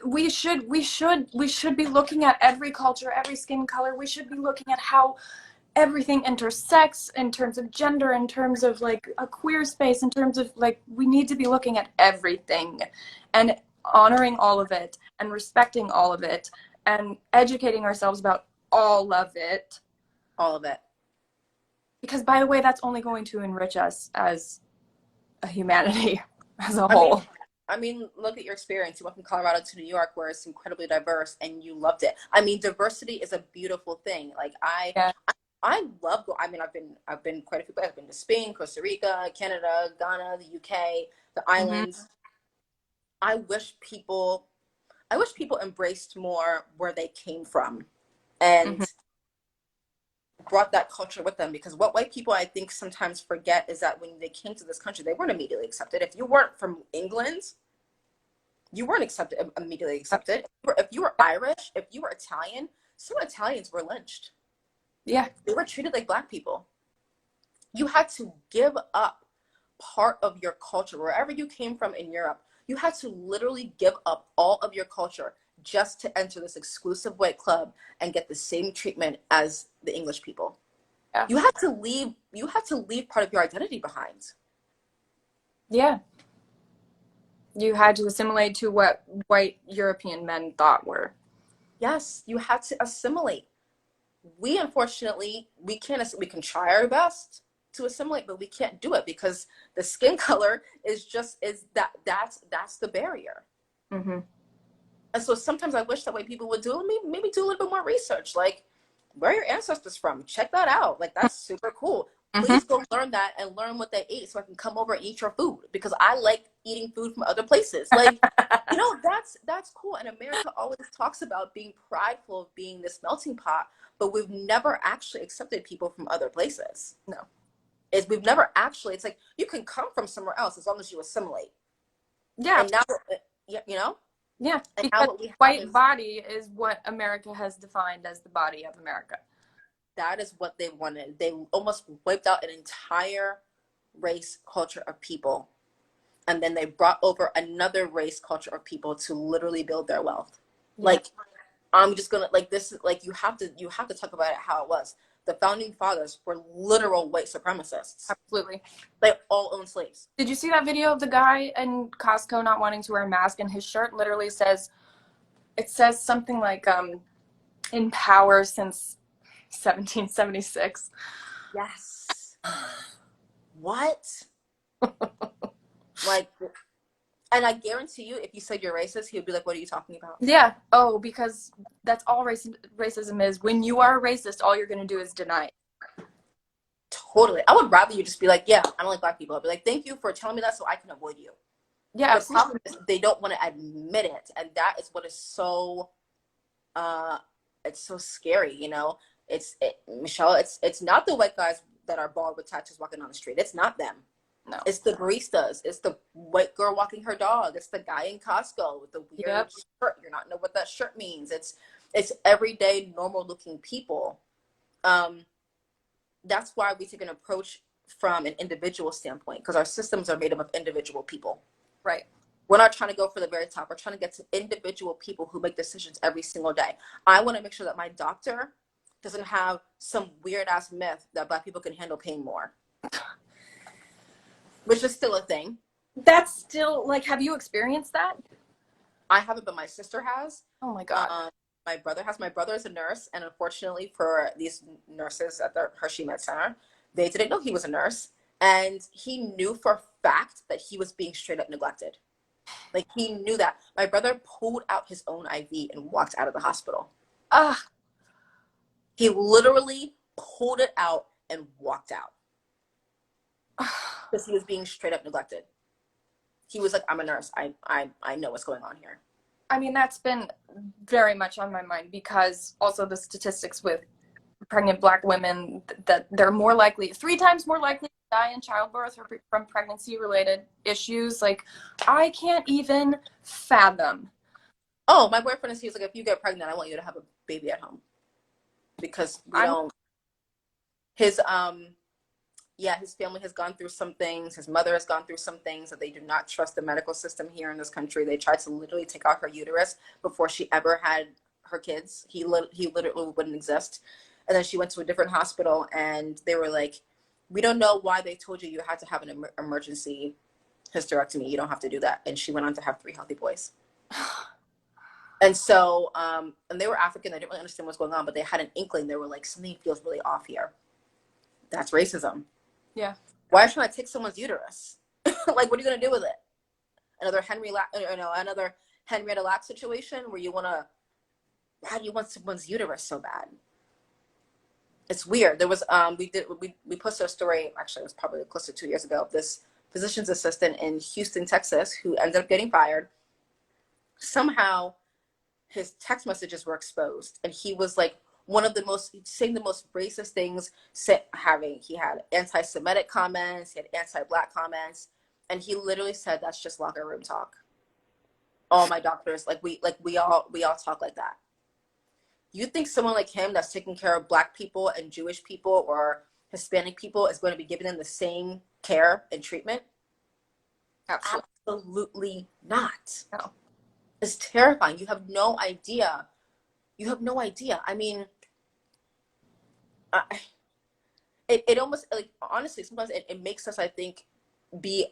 we should be looking at every culture, every skin color. We should be looking at how everything intersects in terms of gender, in terms of like a queer space, in terms of like we need to be looking at everything and honoring all of it and respecting all of it and educating ourselves about all of it. All of it. Because by the way, that's only going to enrich us as a humanity as a I mean, whole. look at your experience. You went from Colorado to New York, where it's incredibly diverse, and you loved it. I mean, diversity is a beautiful thing. Like Yeah. I love. I mean, I've been quite a few places. I've been to Spain, Costa Rica, Canada, Ghana, the UK, the Mm-hmm. islands. I wish people, I wish people embraced more where they came from, Mm-hmm. and brought that culture with them. Because what white people I think sometimes forget is that when they came to this country, they weren't immediately accepted. If you weren't from England, you weren't immediately accepted. If you were Irish, if you were Italian, some Italians were lynched. Yeah. They were treated like black people. You had to give up part of your culture wherever you came from in Europe. You had to literally give up all of your culture just to enter this exclusive white club and get the same treatment as the English people. Yeah. You had to leave part of your identity behind. Yeah. You had to assimilate to what white European men thought were. Yes, you had to assimilate. We unfortunately we can try our best to assimilate, but we can't do it because the skin color is that's the barrier. Mm-hmm. And so sometimes I wish that way people would do maybe do a little bit more research, like where are your ancestors from? Check that out. Like that's super cool. Mm-hmm. Please go learn that and learn what they ate so I can come over and eat your food because I like eating food from other places. Like, that's cool. And America always talks about being prideful of being this melting pot, but we've never actually accepted people from other places. No. Is we've never actually. It's like you can come from somewhere else as long as you assimilate. Yeah. And now, you know, Yeah. and now Because what we have white is body is what America has defined as the body of America. that is what they wanted. They almost wiped out an entire race culture of people. And then they brought over another race culture of people to literally build their wealth. Yeah. Like, I'm just gonna like this like you have to talk about it how it was. The founding fathers were literal white supremacists. Absolutely. They all owned slaves. Did you see that video of the guy in Costco not wanting to wear a mask and his shirt literally says it says something like in power since 1776. Yes. What? Like, and I guarantee you, if you said you're racist, he would be like, "What are you talking about?" Yeah. Oh, because that's all racism is. When you are a racist, all you're going to do is deny it. Totally. I would rather you just be like, "Yeah, I don't like black people." I'd be like, "Thank you for telling me that, so I can avoid you." Yeah, The absolutely. problem is they don't want to admit it, and that is what is so uh it's so scary, you know. Michelle, it's not the white guys that are bald with tattoos walking on the street. It's not them. No. It's the baristas. It's the white girl walking her dog. It's the guy in Costco with the weird Yep. shirt. You're not know what that shirt means. It's everyday normal looking people. Um, that's why we take an approach from an individual standpoint, because our systems are made up of individual people. Right. We're not trying to go for the very top. We're trying to get to individual people who make decisions every single day. I want to make sure that my doctor doesn't have some weird ass myth that black people can handle pain more, which is still a thing. That's still like, have you experienced that? I haven't, but my sister has. Oh my God. Um, my brother has. My brother is a nurse, and unfortunately for these nurses at the Hershey Med Center, they didn't know he was a nurse, and he knew for a fact that he was being straight up neglected. Like, he knew that. My brother pulled out his own IV and walked out of the hospital. Ah. He literally pulled it out and walked out because he was being straight up neglected. He was like, "I'm a nurse. I know what's going on here." I mean, that's been very much on my mind because also the statistics with pregnant black women that they're more likely, 3 times more likely to die in childbirth or from pregnancy related issues. Like, I can't even fathom. Oh, my boyfriend is. He's like, "If you get pregnant, I want you to have a baby at home because we I'm, don't." His yeah, his family has gone through some things. His mother has gone through some things that they do not trust the medical system here in this country. They tried to literally take out her uterus before she ever had her kids. He literally wouldn't exist. And then she went to a different hospital, and they were like, "We don't know why they told you you had to have an emergency hysterectomy. You don't have to do that." And she went on to have 3 healthy boys. And so, and they were African. They didn't really understand what's going on, but they had an inkling. They were like, "Something feels really off here." That's racism. yeah. Why are you trying to take someone's uterus? Like, what are you gonna do with it? Another Henrietta Lacks situation where you wanna, why do you want someone's uterus so bad? It's weird. There was we posted a story, actually it was probably close to 2 years ago, of this physician's assistant in Houston, Texas, who ended up getting fired. Somehow his text messages were exposed, and he was like one of the most saying the most racist things. He had anti-Semitic comments, he had anti-black comments, and he literally said, "That's just locker room talk. All my doctors, we all talk like that." You think someone like him that's taking care of black people and Jewish people or Hispanic people is going to be giving them the same care and treatment? Absolutely. Absolutely not. No. It's terrifying. You have no idea. You have no idea. I mean, I, it almost, like, honestly, sometimes it makes us, I think, be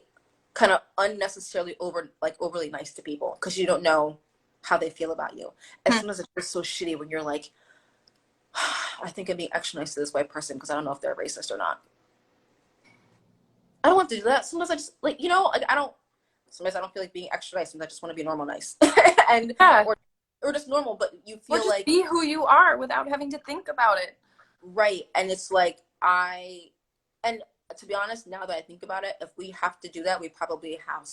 kind of unnecessarily overly nice to people because you don't know how they feel about you. And Hmm. sometimes it's just so shitty when you're like, "I think I'm being extra nice to this white person because I don't know if they're racist or not." I don't want to do that. Sometimes I just, like, like, I don't. Sometimes I don't feel like being extra nice. Sometimes I just want to be normal nice, and Yeah. or just normal. But you Or feel just like, be who you are without having to think about it. right, and it's like and to be honest, now that I think about it, if we have to do that, we probably have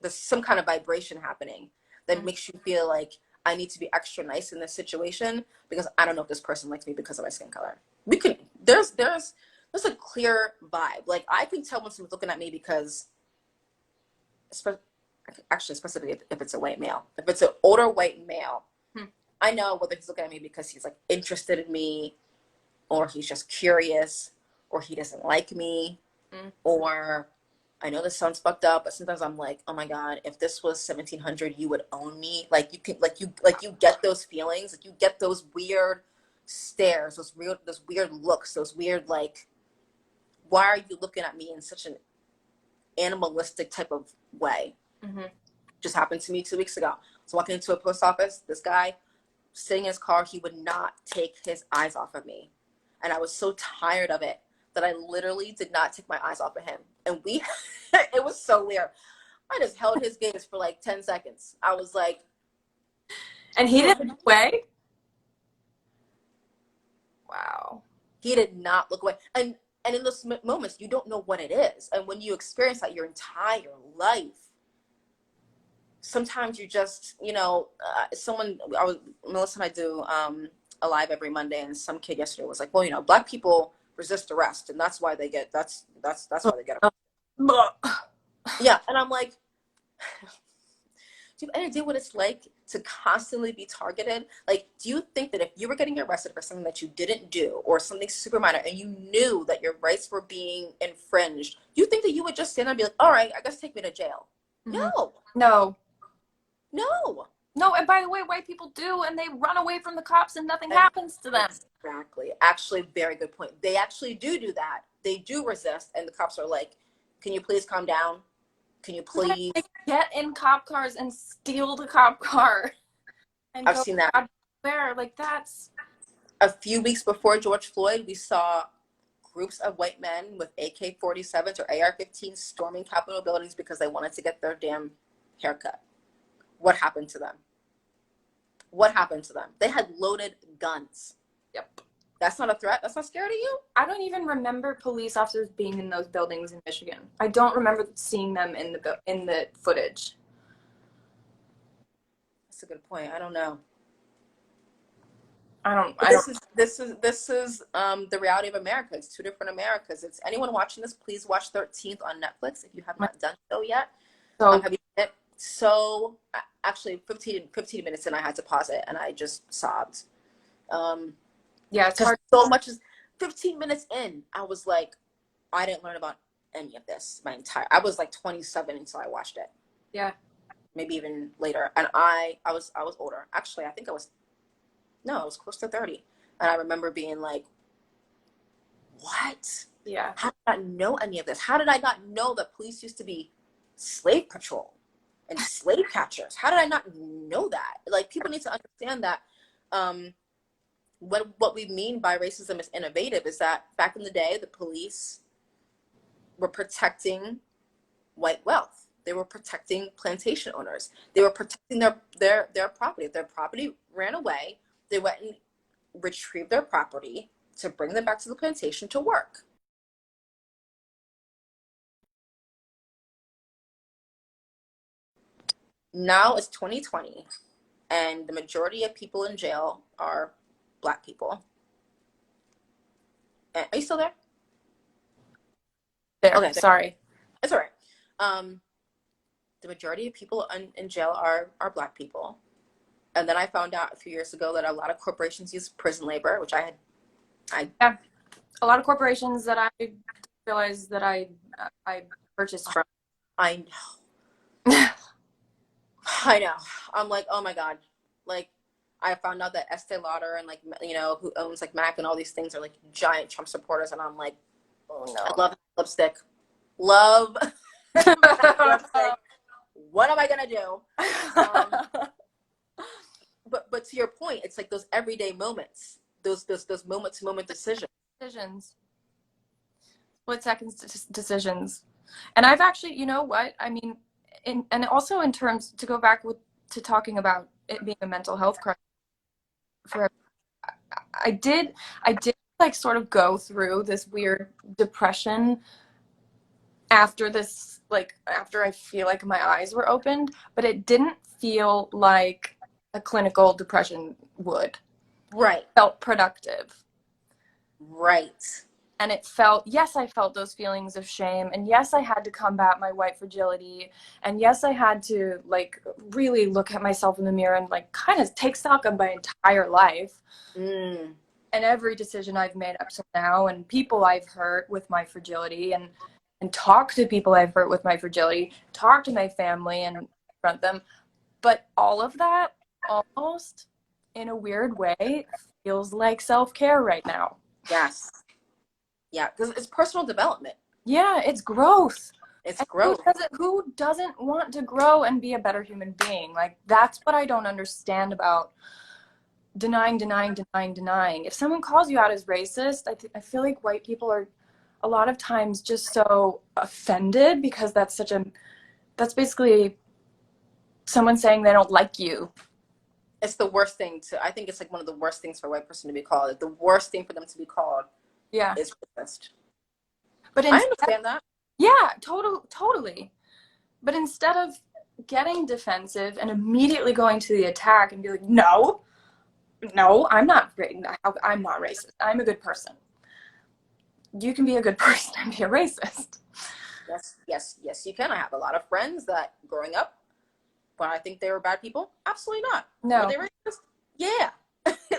there's some kind of vibration happening that Mm. makes you feel like I need to be extra nice in this situation because I don't know if this person likes me because of my skin color. We can there's a clear vibe. Like, I can tell when someone's looking at me because, actually, especially if it's a white male, if it's an older white male, Hmm. I know whether he's looking at me because he's like interested in me, or he's just curious, or he doesn't like me, Mm. or I know this sounds fucked up, but sometimes I'm like, "Oh my god, if this was 1700, you would own me." Like, you can, you get those feelings, like you get those weird stares, those weird looks, those weird, like, why are you looking at me in such an animalistic type of way? Mm-hmm. Just happened to me 2 weeks ago. So walking into a post office, this guy, sitting in his car, he would not take his eyes off of me. And I was so tired of it that I literally did not take my eyes off of him. And we, it was so weird. I just held his gaze for like 10 seconds. I was like, And he didn't look away? Wow. He did not look away. And in those moments, you don't know what it is. And when you experience that your entire life, sometimes you just, Melissa and I do a live every Monday, and some kid yesterday was like, well, Black people resist arrest, and that's why they get, that's why they get arrested. Yeah. And I'm like, do you have any idea what it's like to constantly be targeted? Like, do you think that if you were getting arrested for something that you didn't do or something super minor and you knew that your rights were being infringed, do you think that you would just stand there and be like, all right, I guess take me to jail? Mm-hmm. No. And by the way, white people do, and they run away from the cops and nothing happens to them. Exactly. Actually, very good point. They actually do that. They do resist, and the cops are like, can you please calm down? Can you please get in cop cars and steal the cop car? And I've seen that. Where? Like, that's... A few weeks before George Floyd, we saw groups of white men with AK-47s or AR-15s storming Capitol buildings because they wanted to get their damn haircut. What happened to them? They had loaded guns. Yep. That's not a threat? That's not scary to you? I don't even remember police officers being in those buildings in Michigan. I don't remember seeing them in the footage. That's a good point. I don't know. This is the reality of America. It's two different Americas. It's anyone watching this, please watch 13th on Netflix if you have not done so yet. So have you seen it? So actually 15 minutes in, I had to pause it and I just sobbed. Yeah, it's hard. So much as 15 minutes in, I was like, I didn't learn about any of this I was like 27 until I watched it. Yeah. Maybe even later. And I was older. Actually, I think I was close to 30. And I remember being like, what? Yeah. How did I not know any of this? How did I not know that police used to be slave patrol and slave catchers? How did I not know that? Like, people need to understand that what we mean by racism is innovative is that back in the day, the police were protecting white wealth. They were protecting plantation owners. They were protecting their property. If their property ran away, they went and retrieved their property to bring them back to the plantation to work. Now it's 2020, and the majority of people in jail are Black people. Are you still there? There. Okay, sorry. It's all right. The majority of people in jail are Black people. And then I found out a few years ago that a lot of corporations use prison labor, which yeah, a lot of corporations that I realized that I purchased from. I know. I know. I'm like, oh my God. Like, I found out that Estee Lauder and, like, who owns, like, MAC and all these things are, like, giant Trump supporters. And I'm like, oh no. I love lipstick. Love lipstick. What am I going to do? But to your point, it's like those everyday moments, those moment-to-moment decisions. Split-second decisions. And I've actually, you know what? I mean, and also in terms, to go back to talking about it being a mental health crisis, I did like sort of go through this weird depression after this, like after I feel like my eyes were opened, but it didn't feel like a clinical depression would. Right. It felt productive. Right. And it felt, yes, I felt those feelings of shame. And yes, I had to combat my white fragility. And yes, I had to, like, really look at myself in the mirror and, like, kind of take stock of my entire life. And every decision I've made up to now, and people I've hurt with my fragility, and talk to people I've hurt with my fragility, talk to my family and confront them. But all of that, almost, in a weird way, feels like self-care right now. Yes. Yeah, because it's personal development. Yeah, it's growth. It's growth. Who doesn't want to grow and be a better human being? Like, that's what I don't understand about denying. If someone calls you out as racist, I feel like white people are a lot of times just so offended because that's basically someone saying they don't like you. It's the worst thing to, I think it's like one of the worst things for a white person to be called. The worst thing for them to be called Yeah. is racist. But I instead, understand that. yeah, totally. But instead of getting defensive and immediately going to the attack and be like, no, I'm not racist. I'm a good person. You can be a good person and be a racist. Yes, you can. I have a lot of friends that growing up, when I think they were bad people, absolutely not. Were No. they racist? Yeah.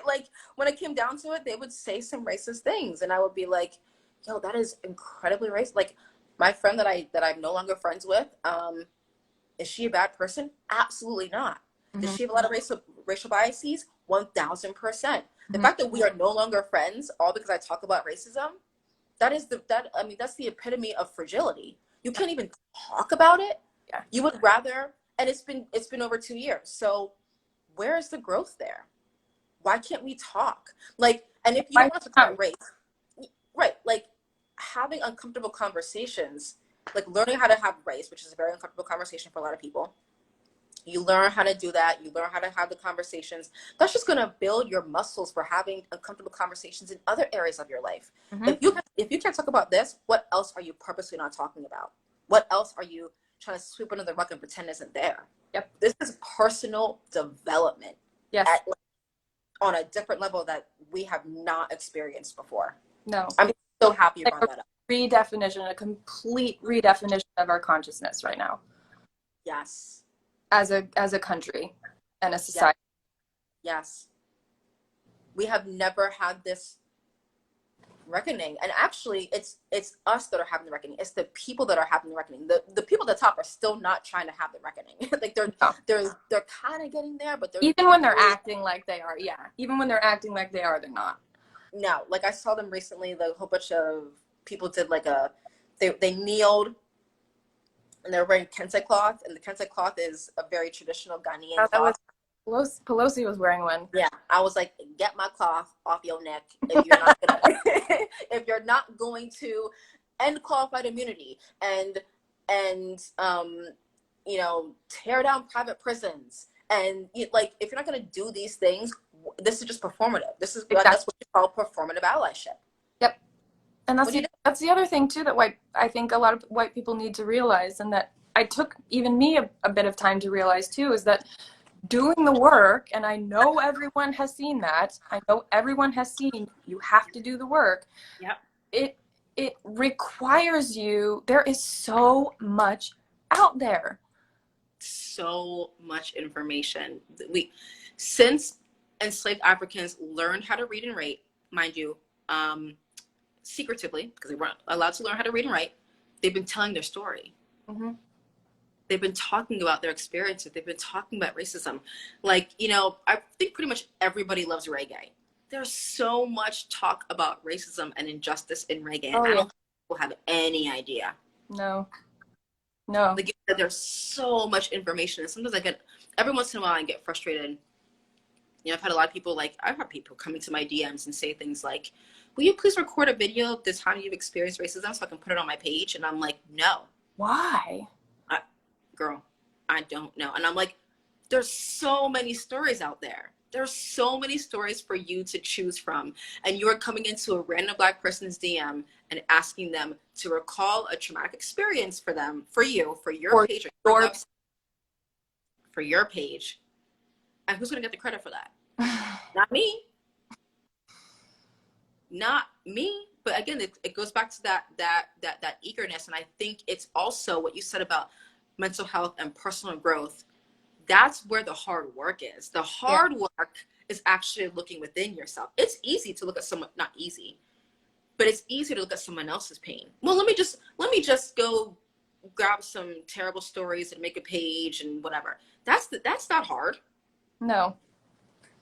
Like when it came down to it, they would say some racist things, and I would be like, "Yo, that is incredibly racist." Like my friend that I'm no longer friends with, is she a bad person? Absolutely not. Does Mm-hmm. she have a lot of racial biases? 1,000%. The Mm-hmm. fact that we are no longer friends, all because I talk about racism, that's the epitome of fragility. You can't even talk about it. Yeah. You would rather, and it's been over 2 years. So where is the growth there? Why can't we talk? Like, and if you don't Why want to talk not? about race, right? Like having uncomfortable conversations, like learning how to have race, which is a very uncomfortable conversation for a lot of people. You learn how to do that. You learn how to have the conversations. That's just going to build your muscles for having uncomfortable conversations in other areas of your life. Mm-hmm. If you can't talk about this, what else are you purposely not talking about? What else are you trying to sweep under the rug and pretend isn't there? Yep. This is personal development Yes. at on a different level that we have not experienced before. No. I'm It's so happy you like brought a that up. redefinition, a complete redefinition of our consciousness right now Yes. as a country and a Yes. society. Yes. We have never had this reckoning, and actually it's us that are having the reckoning. It's the people that are having the reckoning. The people at the top are still not trying to have the reckoning. Like No. they're kind of getting there, but they're Even when they're acting like they are, yeah. Even when they're acting like they are, they're not. no. Like I saw them recently, the whole bunch of people did like they kneeled and they're wearing kente cloth, and the kente cloth is a very traditional Ghanaian That was cloth. Pelosi was wearing one. Yeah, I was like, get my cloth off your neck if you're not gonna, if you're not going to end qualified immunity and tear down private prisons and like if you're not gonna do these things, this is just performative. Exactly. That's what you call performative allyship. Yep. And What do you do? that's the other thing too that I think a lot of white people need to realize, and that I took even me a bit of time to realize too, is that doing the work, and I know everyone has seen that. I know everyone has seen you have to do the work. Yep. It it requires you. There is so much out there. So much information. Since enslaved Africans learned how to read and write, mind you, secretively, because they weren't allowed to learn how to read and write, they've been telling their story. Mm-hmm. They've been talking about their experiences. They've been talking about racism. Like, I think pretty much everybody loves reggae. There's so much talk about racism and injustice in reggae, and Oh I yeah. don't think people have any idea. No. No. Like, there's so much information, and sometimes every once in a while, I get frustrated. I've had a lot of people, like, I've had people come into my DMs and say things like, will you please record a video of the time you've experienced racism so I can put it on my page? And I'm like, no. Why? Girl, I don't know. And I'm like, there's so many stories out there. There's so many stories for you to choose from. And you're coming into a random Black person's DM and asking them to recall a traumatic experience for them, for you, for your Or page, your for your page. And who's going to get the credit for that? Not me. Not me. But again, it goes back to that eagerness. And I think it's also what you said about mental health and personal growth. That's where the hard work is. The hard work is actually looking within yourself. It's easy to look at someone, not easy, but it's easy to look at someone else's pain. Well, let me just go grab some terrible stories and make a page and whatever. That's not hard. No.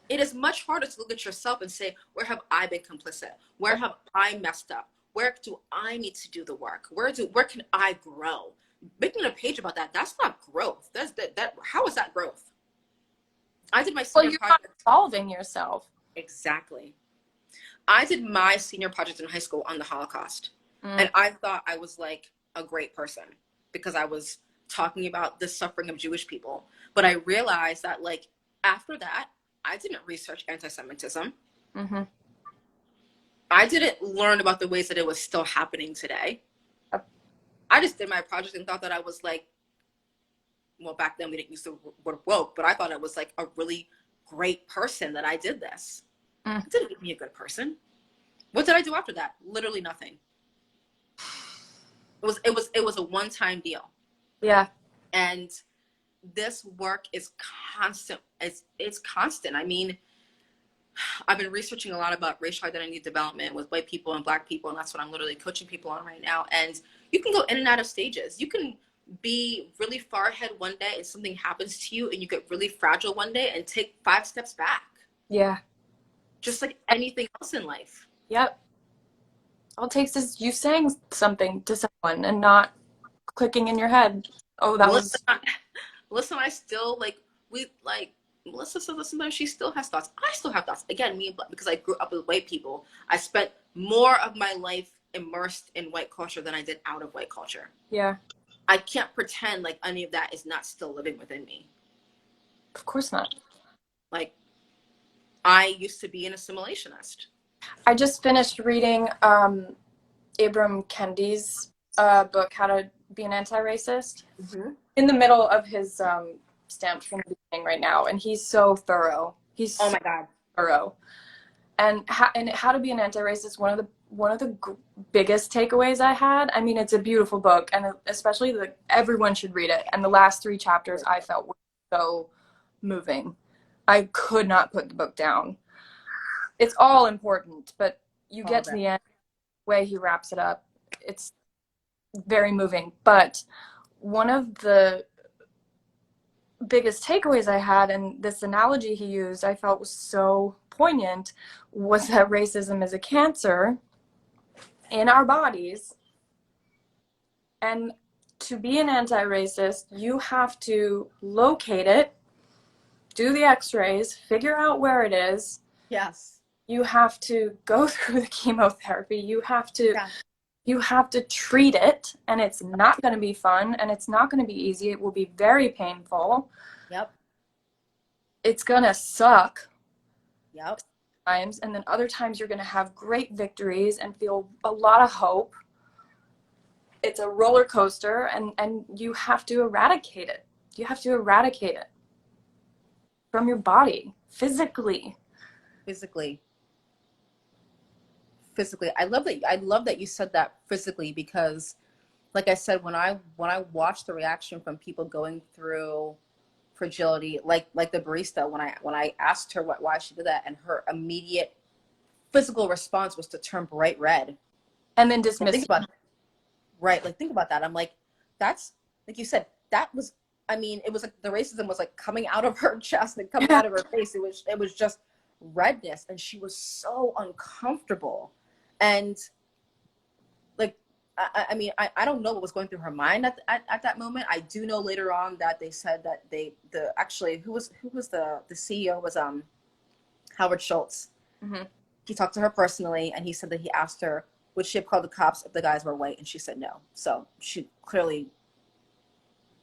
It is much harder to look at yourself and say, where have I been complicit? Where have I messed up? Where do I need to do the work? Where can I grow? Making a page about that's not growth. How is that growth? I did my Well, senior you're not project. involving yourself. Exactly. I did my senior project in high school on the Holocaust. Mm, And I thought I was like a great person because I was talking about the suffering of Jewish people. But I realized that, like, after that, I didn't research anti Semitism. mm-hmm. I didn't learn about the ways that it was still happening today. I just did my project and thought that I was like, well, back then we didn't use the word woke, but I thought I was like a really great person that I did this. Mm. It didn't make me a good person. What did I do after that? Literally nothing. It was a one-time deal. Yeah. And this work is constant. It's constant. I mean, I've been researching a lot about racial identity development with white people and black people, and that's what I'm literally coaching people on right now. And you can go in and out of stages. You can be really far ahead one day and something happens to you and you get really fragile one day and take 5 steps back. Yeah. Just like anything else in life. Yep. All it takes is you saying something to someone and not clicking in your head. Oh, that Melissa, was. Melissa and I still Melissa says that sometimes she still has thoughts. I still have thoughts. Again, because I grew up with white people, I spent more of my life immersed in white culture than I did out of white culture. Yeah. I can't pretend like any of that is not still living within me. Of course not. Like, I used to be an assimilationist. I just finished reading Ibram Kendi's book, How to Be an Anti-Racist, Mm-hmm. in the middle of his stamps from the beginning right now, and he's so thorough. He's Oh so my God. thorough. And How to Be an Anti-Racist, one of the biggest takeaways I had. I mean, it's a beautiful book, and especially everyone should read it. And the last 3 chapters I felt were so moving. I could not put the book down. It's all important, but you All get of to it. the end, the way he wraps it up, it's very moving. But one of the biggest takeaways I had, and this analogy he used, I felt was so poignant, was that racism is a cancer in our bodies. And to be an anti racist, you have to locate it, do the x rays, figure out where it is. Yes. You have to go through the chemotherapy. Yeah. You have to treat it, and it's not going to be fun, and it's not going to be easy. It will be very painful. Yep. It's going to suck Yep. times, and then other times you're going to have great victories and feel a lot of hope. It's a roller coaster, and you have to eradicate it. You have to eradicate it from your body physically. Physically. Physically. I love that you said that physically because, like I said, when I watched the reaction from people going through fragility, like the barista, when I asked her why she did that, and her immediate physical response was to turn bright red. And then And dismiss think you. about right, like think about that. I'm like, that's like you said, that was. I mean, it was like the racism was like coming out of her chest and coming Yeah. out of her face. It was just redness, and she was so uncomfortable, and like I mean I don't know what was going through her mind at that moment. I do know later on that they said that the actually who was the CEO was Howard Schultz. Mm-hmm. He talked to her personally and he said that he asked her would she have called the cops if the guys were white, and she said no. So she clearly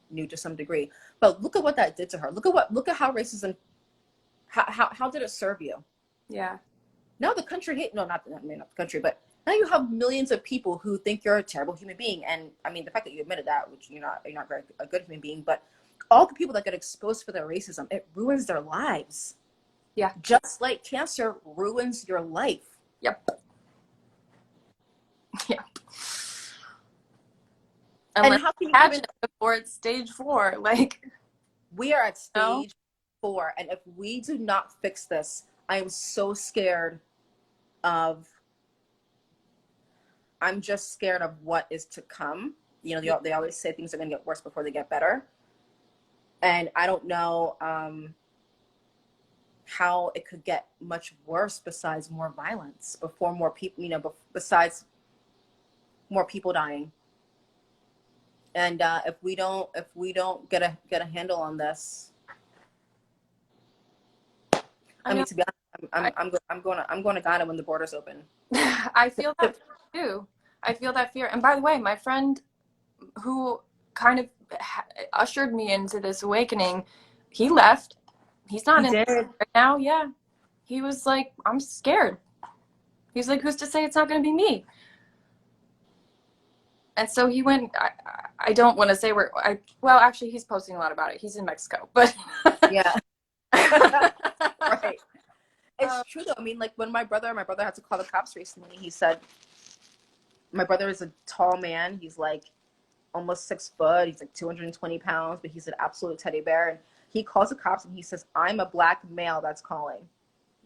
knew to some degree. But look at what that did to her. Look at how racism how did it serve you? Yeah. Now the country hate no not I mean not the country, but now you have millions of people who think you're a terrible human being. And I mean the fact that you admitted that, which you're not very a good human being, but all the people that get exposed for their racism, it ruins their lives. Yeah. Just like cancer ruins your life. Yep. Yeah. And Unless how can you you catch even it before it's stage 4. Like, we are at no. stage 4, and if we do not fix this, I am so scared of I'm just scared of what is to come. You know, they always say things are going to get worse before they get better. And I don't know how it could get much worse besides more violence, before more people, besides more people dying. And if we don't get a handle on this, I I mean, know. to be honest, I, I'm going to Ghana when the borders open. I feel that fear too. I feel that fear. And by the way, my friend who kind of ushered me into this awakening, he left. He's not He in did. right now. Yeah. He was like, I'm scared. He's like, who's to say it's not going to be me? And so he went. I don't want to say where. Well, actually, he's posting a lot about it. He's in Mexico, but Yeah. Right. It's true though. I mean, like when my brother had to call the cops recently. He said, my brother is a tall man. He's like almost 6 foot. He's like 220 pounds, but he's an absolute teddy bear. And he calls the cops and he says, I'm a black male that's calling.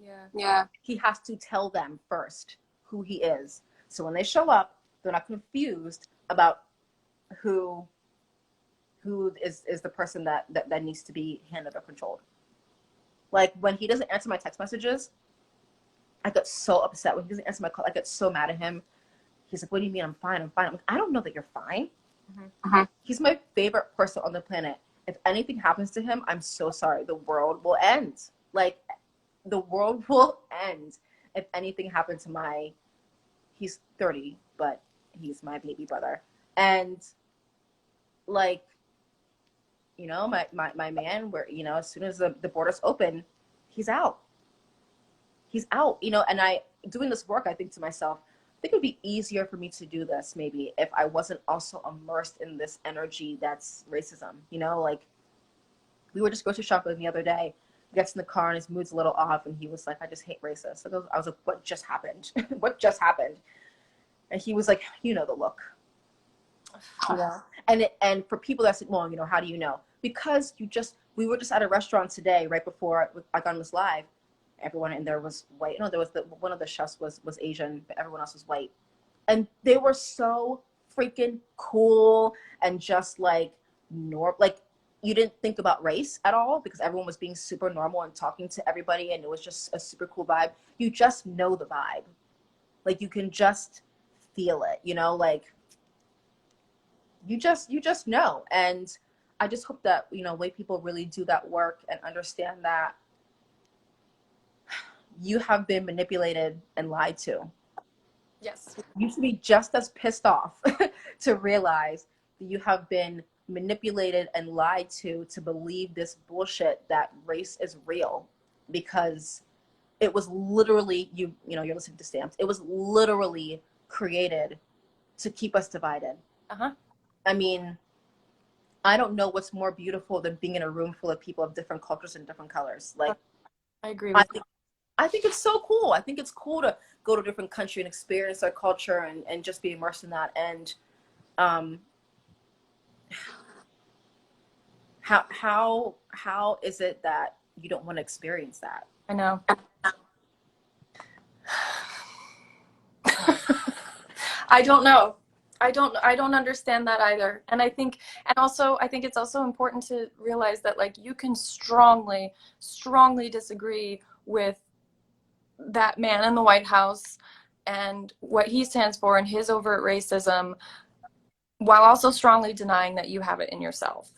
yeah, Yeah. He has to tell them first who he is. So when they show up, they're not confused about who is the person that needs to be handled or controlled. Like when he doesn't answer my text messages, I get so upset. When he doesn't answer my call, I get so mad at him. He's like, what do you mean I'm fine? I'm fine. I'm like, I don't know that you're fine. Mm-hmm. He's my favorite person on the planet. If anything happens to him, I'm so sorry. The world will end. Like, the world will end if anything happened to he's 30, but he's my baby brother. And, like, my man, where, as soon as the borders open, he's out. He's out, and doing this work, I think to myself, I think it would be easier for me to do this maybe if I wasn't also immersed in this energy that's racism. Like we were just grocery shopping the other day. He gets in the car and his mood's a little off, and he was like, "I just hate racists." I was like, "What just happened? What just happened?" And he was like, "You know the look." And for people that say, well, how do you know? Because we were just at a restaurant today, right before I got on this live. Everyone in there was white. No, there was one of the chefs was Asian, but everyone else was white. And they were so freaking cool and just like like you didn't think about race at all because everyone was being super normal and talking to everybody, and it was just a super cool vibe. You just know the vibe. Like you can just feel it, like you just know. And I just hope that white people really do that work and understand that you have been manipulated and lied to. yes, You should be just as pissed off to realize that you have been manipulated and lied to believe this bullshit that race is real, because it was literally you're listening to Stamps. It was literally created to keep us divided. I mean, I don't know what's more beautiful than being in a room full of people of different cultures and different colors. Like, I agree with you. I think it's so cool. I think it's cool to go to a different country and experience their culture and just be immersed in that. And um, how is it that you don't want to experience that? I know. I don't know. I don't understand that either. And also I think it's also important to realize that like you can strongly disagree with that man in the White House and what he stands for and his overt racism, while also strongly denying that you have it in yourself.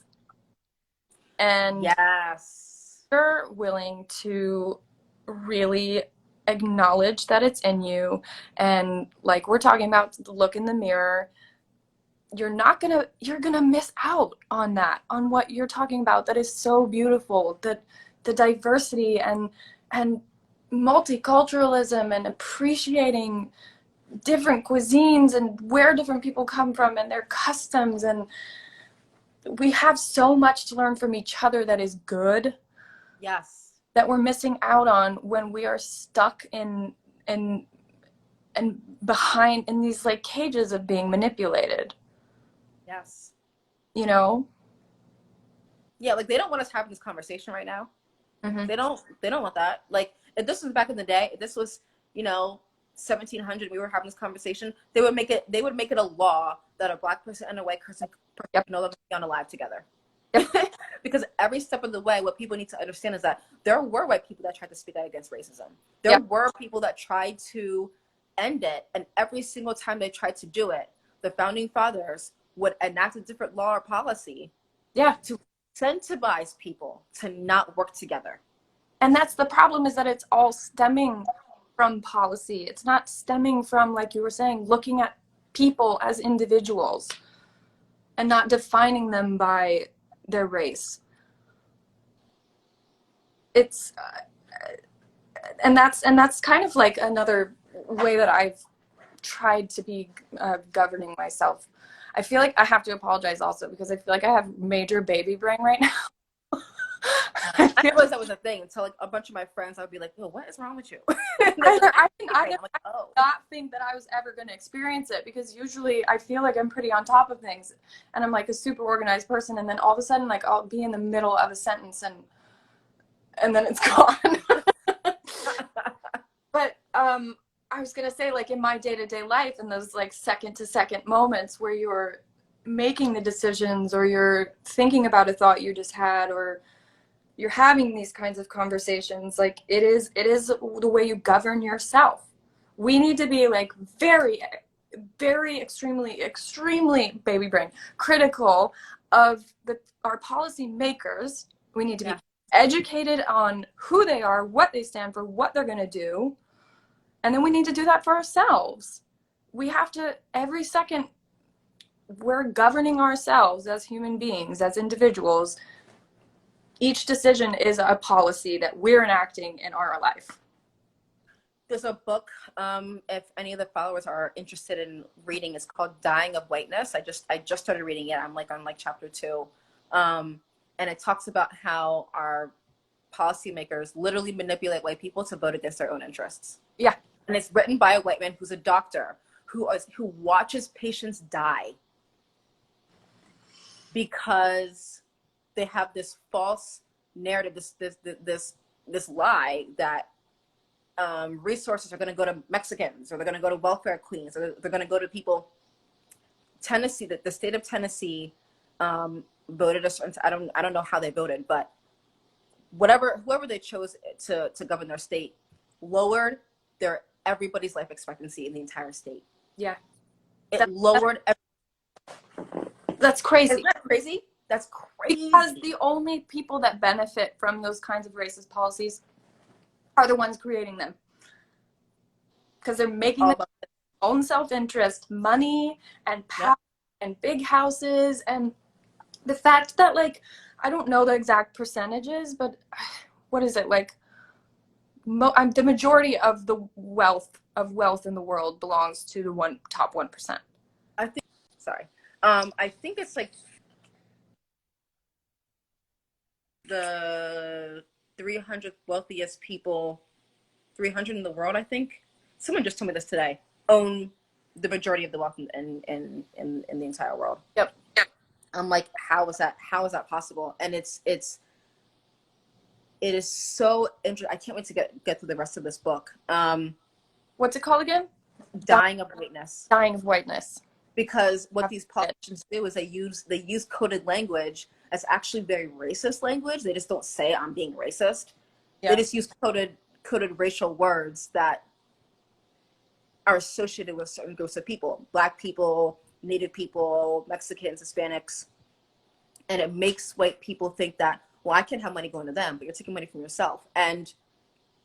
And Yes. you're willing to really acknowledge that it's in you, and like we're talking about the look in the mirror, you're gonna miss out on that, on what you're talking about that is so beautiful, that the diversity and multiculturalism and appreciating different cuisines and where different people come from and their customs. And we have so much to learn from each other that is good. Yes. That we're missing out on when we are stuck in and behind in these like cages of being manipulated. Yes. Yeah, like they don't want us having this conversation right now. Mm-hmm. They don't want that. Like if this was back in the day, if this was 1700, we were having this conversation, they would make it a law that a black person and a white person Yep. no longer be on a live together. Because every step of the way, what people need to understand is that there were white people that tried to speak out against racism. There were people that tried to end it, and every single time they tried to do it, the founding fathers would enact a different law or policy to incentivize people to not work together. And that's the problem, is that it's all stemming from policy. It's not stemming from, like you were saying, looking at people as individuals and not defining them by their race. It's and that's kind of like another way that I've tried to be governing myself. I feel like I have to apologize also because I feel like I have major baby brain right now. I I feel didn't realize that was a thing until like a bunch of my friends. I'd be like, "Yo, what is wrong with you?" I, Like, I, didn't, I, I'm did like, "Oh, not think that I was ever going to experience it, because usually I feel like I'm pretty on top of things and I'm like a super organized person, and then all of a sudden, like, I'll be in the middle of a sentence and then it's gone. But I was going to say, like, in my day-to-day life, in those like second to second moments where you're making the decisions, or you're thinking about a thought you just had, or you're having these kinds of conversations, like, it is the way you govern yourself. We need to be like very, very extremely baby brain critical of our policy makers. We need to be yeah." educated on who they are, what they stand for, what they're going to do, and then we need to do that for ourselves. We have to, every second, we're governing ourselves as human beings, as individuals. Each decision is a policy that we're enacting in our life. There's a book, if any of the followers are interested in reading. It's called Dying of Whiteness. I just started reading it. I'm like on like chapter 2. And it talks about how our policymakers literally manipulate white people to vote against their own interests. Yeah. And it's written by a white man who's a doctor who watches patients die because they have this false narrative, this lie that resources are going to go to Mexicans, or they're going to go to welfare queens, or they're going to go to people. Tennessee, the state of Tennessee, voted a certain. I don't know how they voted, but whoever they chose to govern their state lowered their everybody's life expectancy in the entire state. Yeah. It That, lowered. that's Isn't crazy. that crazy? That's crazy. Because the only people that benefit from those kinds of racist policies are the ones creating them. Because they're making their own self-interest, money and power, and big houses. And the fact that, like, I don't know the exact percentages, but what is it, like, the majority of the wealth in the world belongs to the top 1%. I think. Sorry. I think it's like the 300 wealthiest people, 300 in the world. I think someone just told me this today. Own the majority of the wealth in the entire world. Yep. I'm like, how is that? How is that possible? And it is so interesting. I can't wait to get through the rest of this book. What's it called again? Dying of Whiteness. Dying of Whiteness. Because what these politicians do is they use coded language as actually very racist language. They just don't say I'm being racist. Yeah. They just use coded racial words that are associated with certain groups of people: Black people, Native people, Mexicans, Hispanics. And it makes white people think that, well, I can't have money going to them, but you're taking money from yourself. And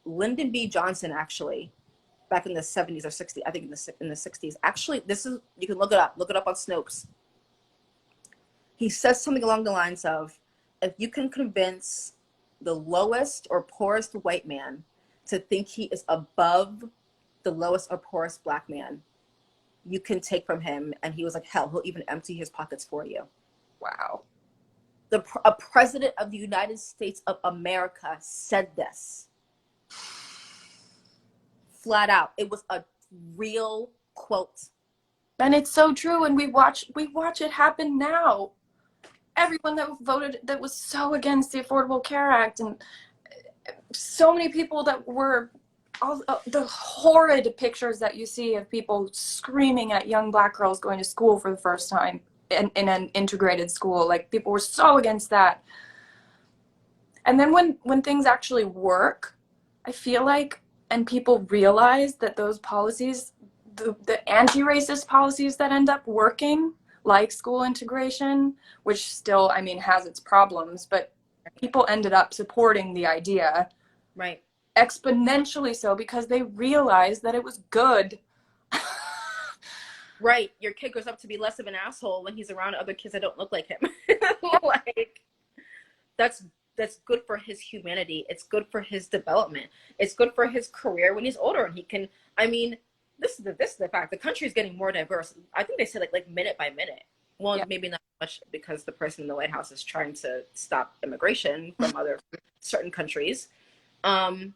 Lyndon B. Johnson, actually, back in the 70s or 60s, I think in the 60s, actually, this is, you can look it up on Snopes. He says something along the lines of, if you can convince the lowest or poorest white man to think he is above the lowest or poorest Black man, you can take from him. And he was like, hell, he'll even empty his pockets for you. Wow. A president of the United States of America said this. Flat out. It was a real quote. And it's so true, and we watch it happen now. Everyone that voted, that was so against the Affordable Care Act, and so many people that were, all the horrid pictures that you see of people screaming at young Black girls going to school for the first time in an integrated school. Like, people were so against that. And then when things actually work, I feel like, and people realize that those policies, the anti-racist policies that end up working, like school integration, which still, I mean, has its problems, but people ended up supporting the idea. Right. Exponentially so, because they realized that it was good. Right. Your kid grows up to be less of an asshole when he's around other kids that don't look like him. Yeah. Like, that's that's good for his humanity. It's good for his development. It's good for his career when he's older and he can. I mean, this is the fact. The country is getting more diverse. I think they say like minute by minute. Well, Yeah. maybe not much because the person in the White House is trying to stop immigration from other certain countries. Um,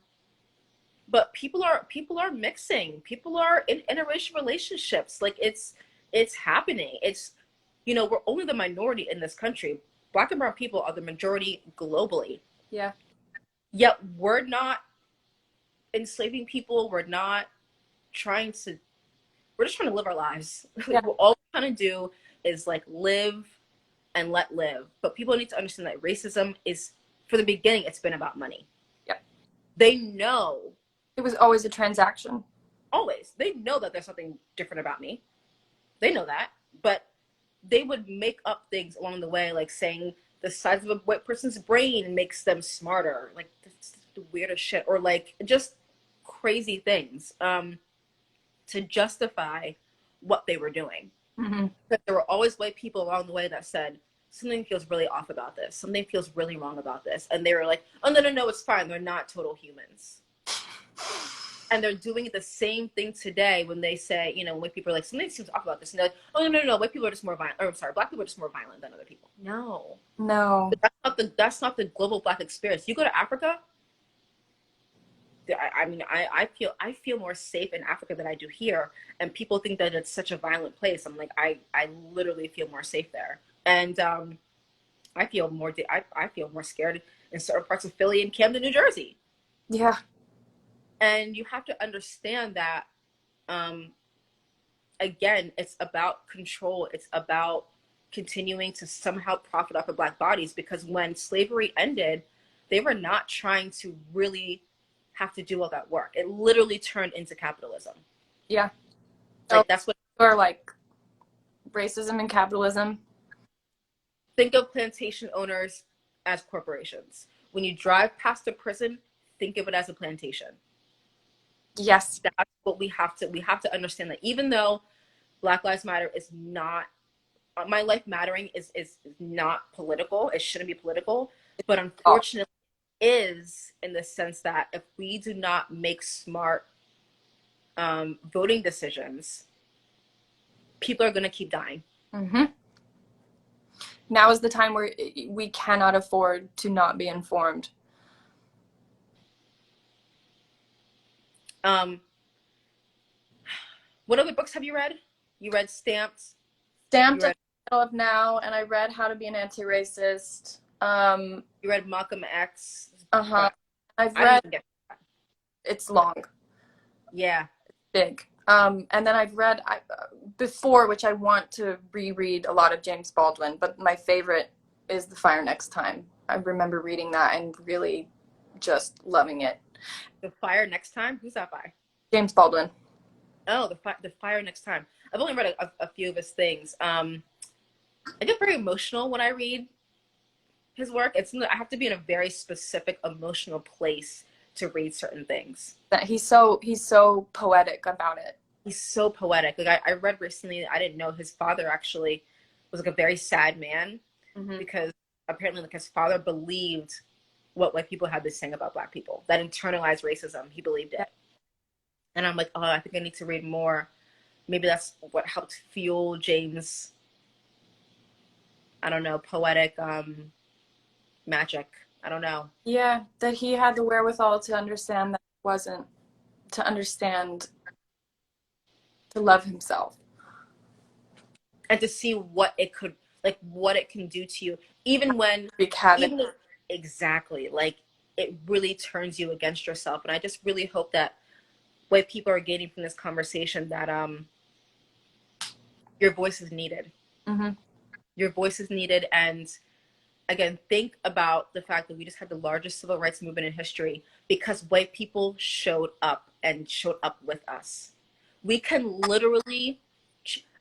but people are mixing. People are in interracial relationships. Like it's happening. It's we're only the minority in this country. Black and brown people are the majority globally. Yeah. Yet we're not enslaving people. Trying to we're just trying to live our lives. Yeah. Like, all we're trying to do is like live and let live. But people need to understand that racism is, for the beginning, it's been about money. Yep. They know, It was always a transaction. always, they know that there's something different about me. They know that. But they would make up things along the way, like saying the size of a white person's brain makes them smarter. Like, that's the weirdest shit. Or like just crazy things to justify what they were doing. Mm-hmm. But there were always white people along the way that said, something feels really off about this. Something feels really wrong about this. And they were like, oh, no, no, no, it's fine. They're not total humans. And they're doing the same thing today when they say, white people are like, something seems off about this. And they're like, oh, no, no, no, white people are just more violent. Or I'm sorry, black people are just more violent than other people. No. No. But that's not the global black experience. You go to Africa, I mean, I feel more safe in Africa than I do here. And people think that it's such a violent place. I'm like, I literally feel more safe there. And I feel more scared in certain parts of Philly and Camden, New Jersey. Yeah. And you have to understand that, again, it's about control. It's about continuing to somehow profit off of black bodies, because when slavery ended, they were not trying to really have to do all that work. It literally turned into capitalism. Yeah. Oh, Like, that's what, or like racism and capitalism. think of plantation owners as corporations. When you drive past a prison, think of it as a plantation. Yes. That's what we have to understand, that even though Black Lives Matter is not, my life mattering is not political. It shouldn't be political, but Oh, unfortunately is, in the sense that if we do not make smart voting decisions, people are going to keep dying. mm-hmm. Now is the time where we cannot afford to not be informed. Um, what other books have you read? You read Stamped. You Stamped at read the middle of now, and I read How to Be an Anti-Racist. you read Malcolm X. Uh-huh. I've I didn't read, even get that. it's long, Yeah. big. And then I've read before, which I want to reread a lot of James Baldwin, but my favorite is The Fire Next Time. I remember reading that and really just loving it. The Fire Next Time. Who's that by? James Baldwin. Oh, the Fire Next Time. I've only read a few of his things. I get very emotional when I read his work. I have to be in a very specific emotional place to read certain things. That he's so poetic about it. He's so poetic. Like, I read recently, I didn't know his father actually was like a very sad man, Mm-hmm. because apparently like his father believed what white people had to say about black people, that internalized racism. He believed it. And I'm like, oh, I think I need to read more. Maybe that's what helped fuel James, I don't know, poetic magic. I don't know. Yeah, that he had the wherewithal to understand that it wasn't to understand to love himself. And to see what it could, like, what it can do to you, even when, Because even if, exactly, like, it really turns you against yourself. And I just really hope that what people are gaining from this conversation, that your voice is needed. mm-hmm. Your voice is needed. And again, think about the fact that we just had the largest civil rights movement in history because white people showed up, and showed up with us. We can literally,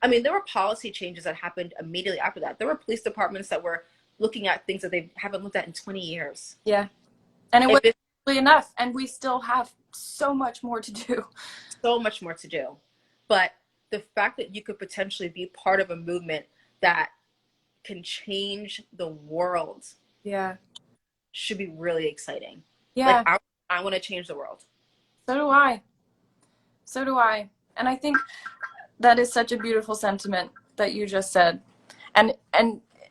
I mean, there were policy changes that happened immediately after that. There were police departments that were looking at things that they haven't looked at in 20 years. Yeah, and it If was it, enough, and we still have so much more to do. So much more to do. But the fact that you could potentially be part of a movement that can change the world Yeah. should be really exciting. Like Yeah, I want to change the world. so do I. So do I. And I think that is such a beautiful sentiment that you just said. And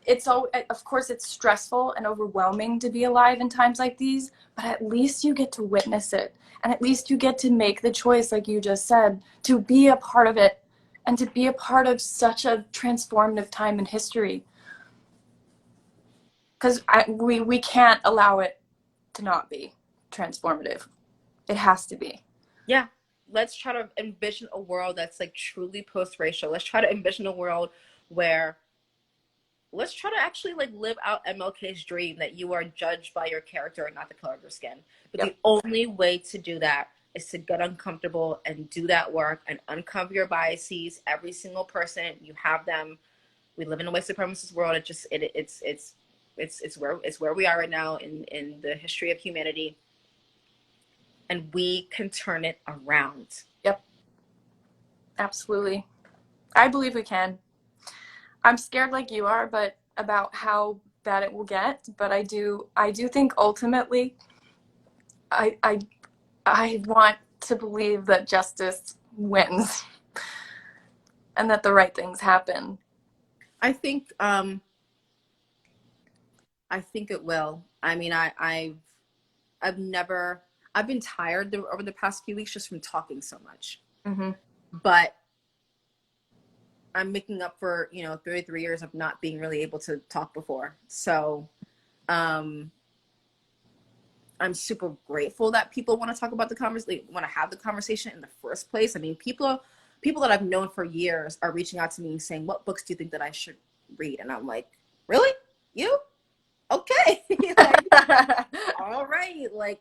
it's all, of course it's stressful and overwhelming to be alive in times like these, but at least you get to witness it. And at least you get to make the choice, like you just said, to be a part of it and to be a part of such a transformative time in history. Because we can't allow it to not be transformative. It has to be. Yeah. Let's try to envision a world that's like truly post-racial. Let's try to envision a world where let's try to actually like live out MLK's dream that you are judged by your character and not the color of your skin. But Yep. the only way to do that is to get uncomfortable and do that work and uncover your biases. Every single person, you have them. We live in a white supremacist world. It's where we are right now in the history of humanity, and we can turn it around. Yep. Absolutely. I believe we can. I'm scared like you are, but about how bad it will get. But I do think ultimately, I I I want to believe that justice wins and that the right things happen. I think I think it will. I mean, I've never I've been tired over the past few weeks just from talking so much. Mm-hmm. But I'm making up for, 33 years of not being really able to talk before. So, um I'm super grateful that people want to talk about the conversation, want to have the conversation in the first place. I mean, people that I've known for years are reaching out to me saying, "What books do you think that I should read?" And I'm like, "Really? You? Okay." Like, all right. Like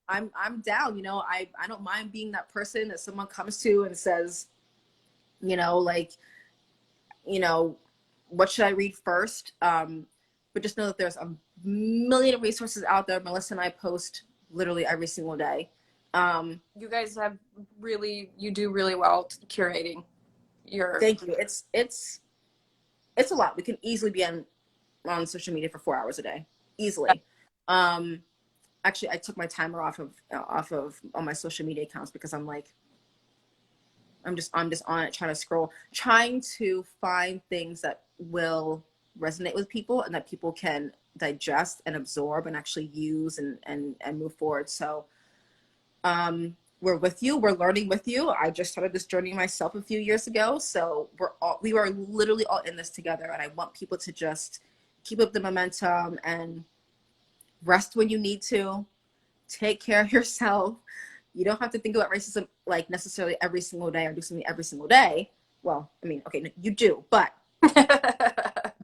I'm down. I don't mind being that person that someone comes to and says, like, you know, what should I read first? But just know that there's a million resources out there. Melissa and I post literally every single day. You guys have you do really well curating your. Thank you. It's a lot. We can easily be on social media for 4 hours a day, easily. Um, Actually, I took my timer off of all my social media accounts because I'm like, I'm just on it trying to scroll, trying to find things that will resonate with people and that people can digest and absorb and actually use and move forward. So we're with you, we're learning with you. I just started this journey myself a few years ago. So we are literally all in this together. And I want people to just keep up the momentum and rest when you need to, take care of yourself. You don't have to think about racism like necessarily every single day or do something every single day. Well, I mean, okay, you do, but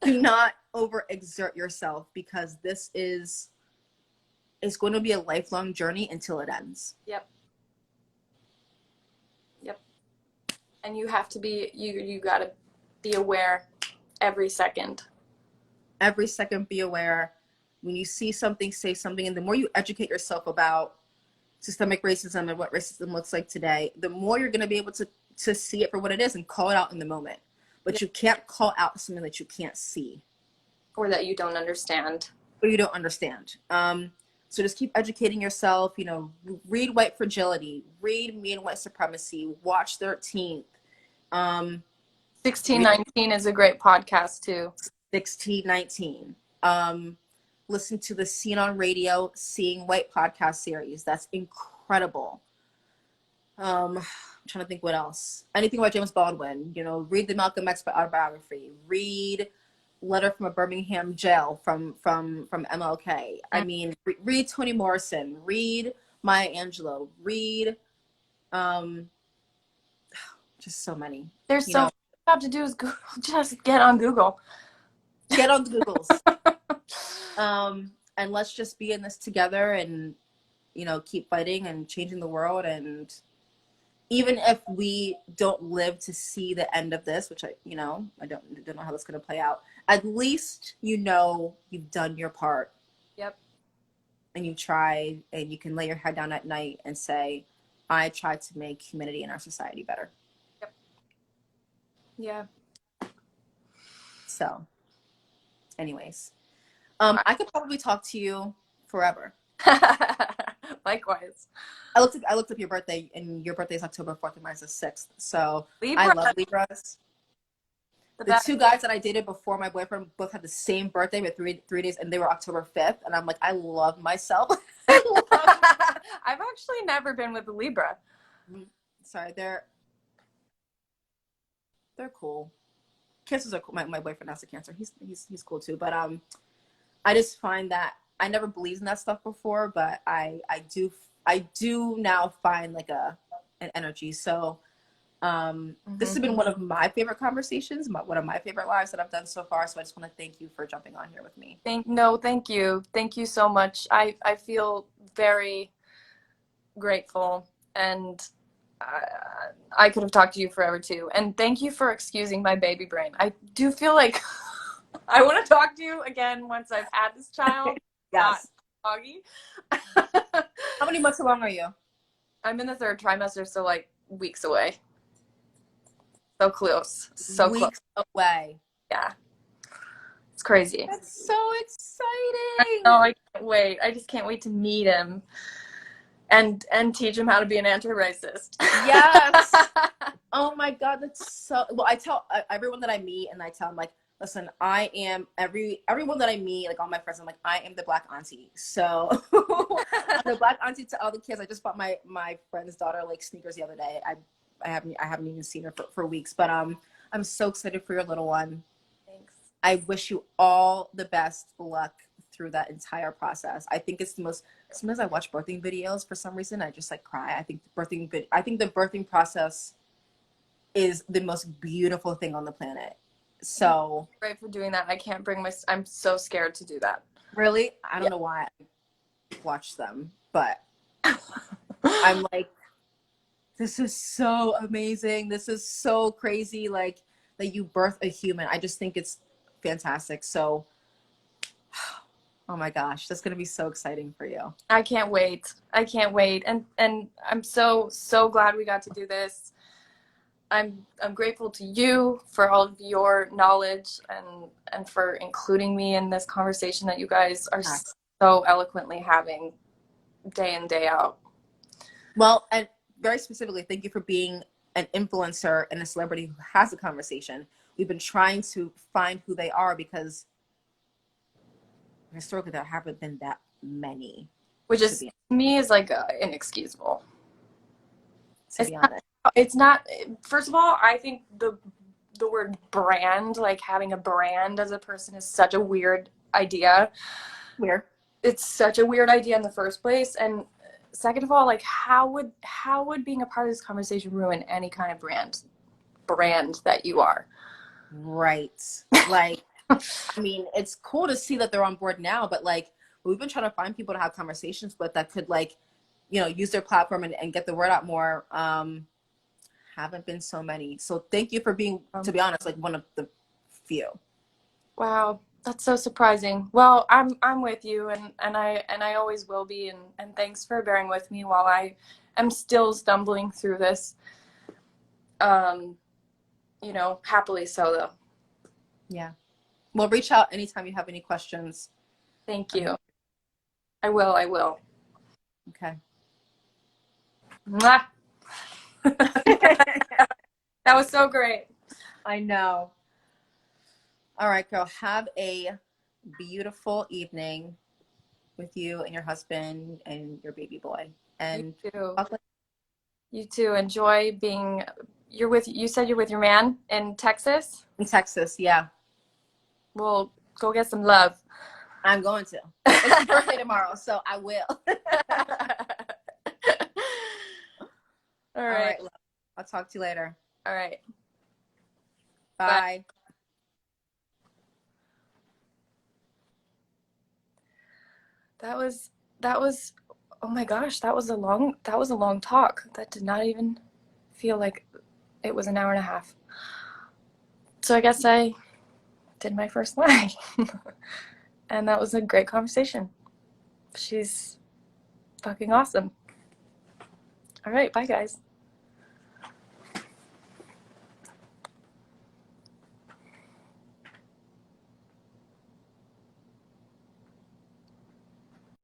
do not overexert yourself because this is going to be a lifelong journey until it ends. Yep. Yep. And you have to be you got to be aware every second. Every second, be aware. When you see something, say something. And the more you educate yourself about systemic racism and what racism looks like today, the more you're going to be able to see it for what it is and call it out in the moment. But you can't call out something that you can't see. Or that you don't understand. Or you don't understand. So just keep educating yourself. Read White Fragility, read Me and White Supremacy, watch 13th. 1619 is a great podcast too. 1619. Listen to the Seen on Radio, Seeing White podcast series. That's incredible. I'm trying to think what else. Anything about James Baldwin. Read the Malcolm X autobiography. Read Letter from a Birmingham Jail from MLK. I mean, read Toni Morrison. Read Maya Angelou. Read just so many. There's so much you have to do is Google. Just get on Google. Get on the Googles. And let's just be in this together and, keep fighting and changing the world. And even if we don't live to see the end of this, which I don't know how that's going to play out, at least, you've done your part. Yep. and you try, and you can lay your head down at night and say, I tried to make humanity in our society better. Yep. Yeah. So, anyways, I could probably talk to you forever. Likewise. I looked up your birthday, and your birthday is October 4th, and mine's the 6th. So I Libra, love Libras. the The best. two guys that I dated before my boyfriend both had the same birthday with three days, and they were October 5th. And I'm like, I love myself. I love. I've actually never been with a Libra. Sorry, they're cool. Cancers are cool. My boyfriend has a Cancer. He's cool too. But I just find that I never believed in that stuff before, but I do now find like an energy. So this has been one of my favorite conversations, one of my favorite lives that I've done so far. So I just want to thank you for jumping on here with me. Thank you. Thank you so much. I feel very grateful, and I could have talked to you forever too. And thank you for excusing my baby brain. I do feel like I want to talk to you again once I've had this child. Yes. Not doggy. How many months along are you? I'm in the 3rd trimester, so like weeks away. So close. So close. Weeks away. Yeah. It's crazy. That's so exciting. Oh, I can't wait. I just can't wait to meet him and teach him how to be an anti-racist. Yes. Oh my God, that's so. Well, I tell everyone that I meet, and I tell them like, listen, I am everyone that I meet, like all my friends, I'm like, I am the black auntie. So I'm the black auntie to all the kids. I just bought my friend's daughter like sneakers the other day. I haven't even seen her for weeks, but I'm so excited for your little one. Thanks. I wish you all the best luck through that entire process. I think it's the most. Sometimes I watch birthing videos for some reason. I just like cry. I think the birthing process is the most beautiful thing on the planet. So Great for doing that. I can't bring I'm so scared to do that. really, I don't know why I watch them, but I'm like, this is so amazing. This is so crazy. Like that you birth a human. I just think it's fantastic. So, oh my gosh, that's gonna be so exciting for you. I can't wait. I can't wait. And I'm so glad we got to do this. I'm grateful to you for all of your knowledge and for including me in this conversation that you guys are so eloquently having day in, day out. Well, and very specifically, thank you for being an influencer and a celebrity who has a conversation. We've been trying to find who they are because historically there haven't been that many. Which is, to me, is like inexcusable. To be honest. It's not, first of all, I think the word brand, like having a brand as a person, is such a weird idea. Weird. It's such a weird idea in the first place. And second of all, like how would being a part of this conversation ruin any kind of brand that you are? Right. Like, I mean, it's cool to see that they're on board now, but like we've been trying to find people to have conversations with that could like, use their platform and get the word out more. Haven't been so many. So thank you for being, to be honest, like one of the few. Wow, that's so surprising. Well, I'm with you, and I always will be, and thanks for bearing with me while I am still stumbling through this. Happily so though. Yeah. Well, reach out anytime you have any questions. Thank you. I will. Okay. Mwah. That was so great. I know. All right, girl. Have a beautiful evening with you and your husband and your baby boy. And you too. You too. Enjoy being. You said you're with your man in Texas? In Texas, yeah. Well, go get some love. I'm going to. It's his birthday tomorrow, so I will. All right. Love. I'll talk to you later. All right. Bye. That was oh my gosh, that was a long talk. That did not even feel like it was an hour and a half. So I guess I did my first line. And that was a great conversation. she's fucking awesome. All right, bye guys.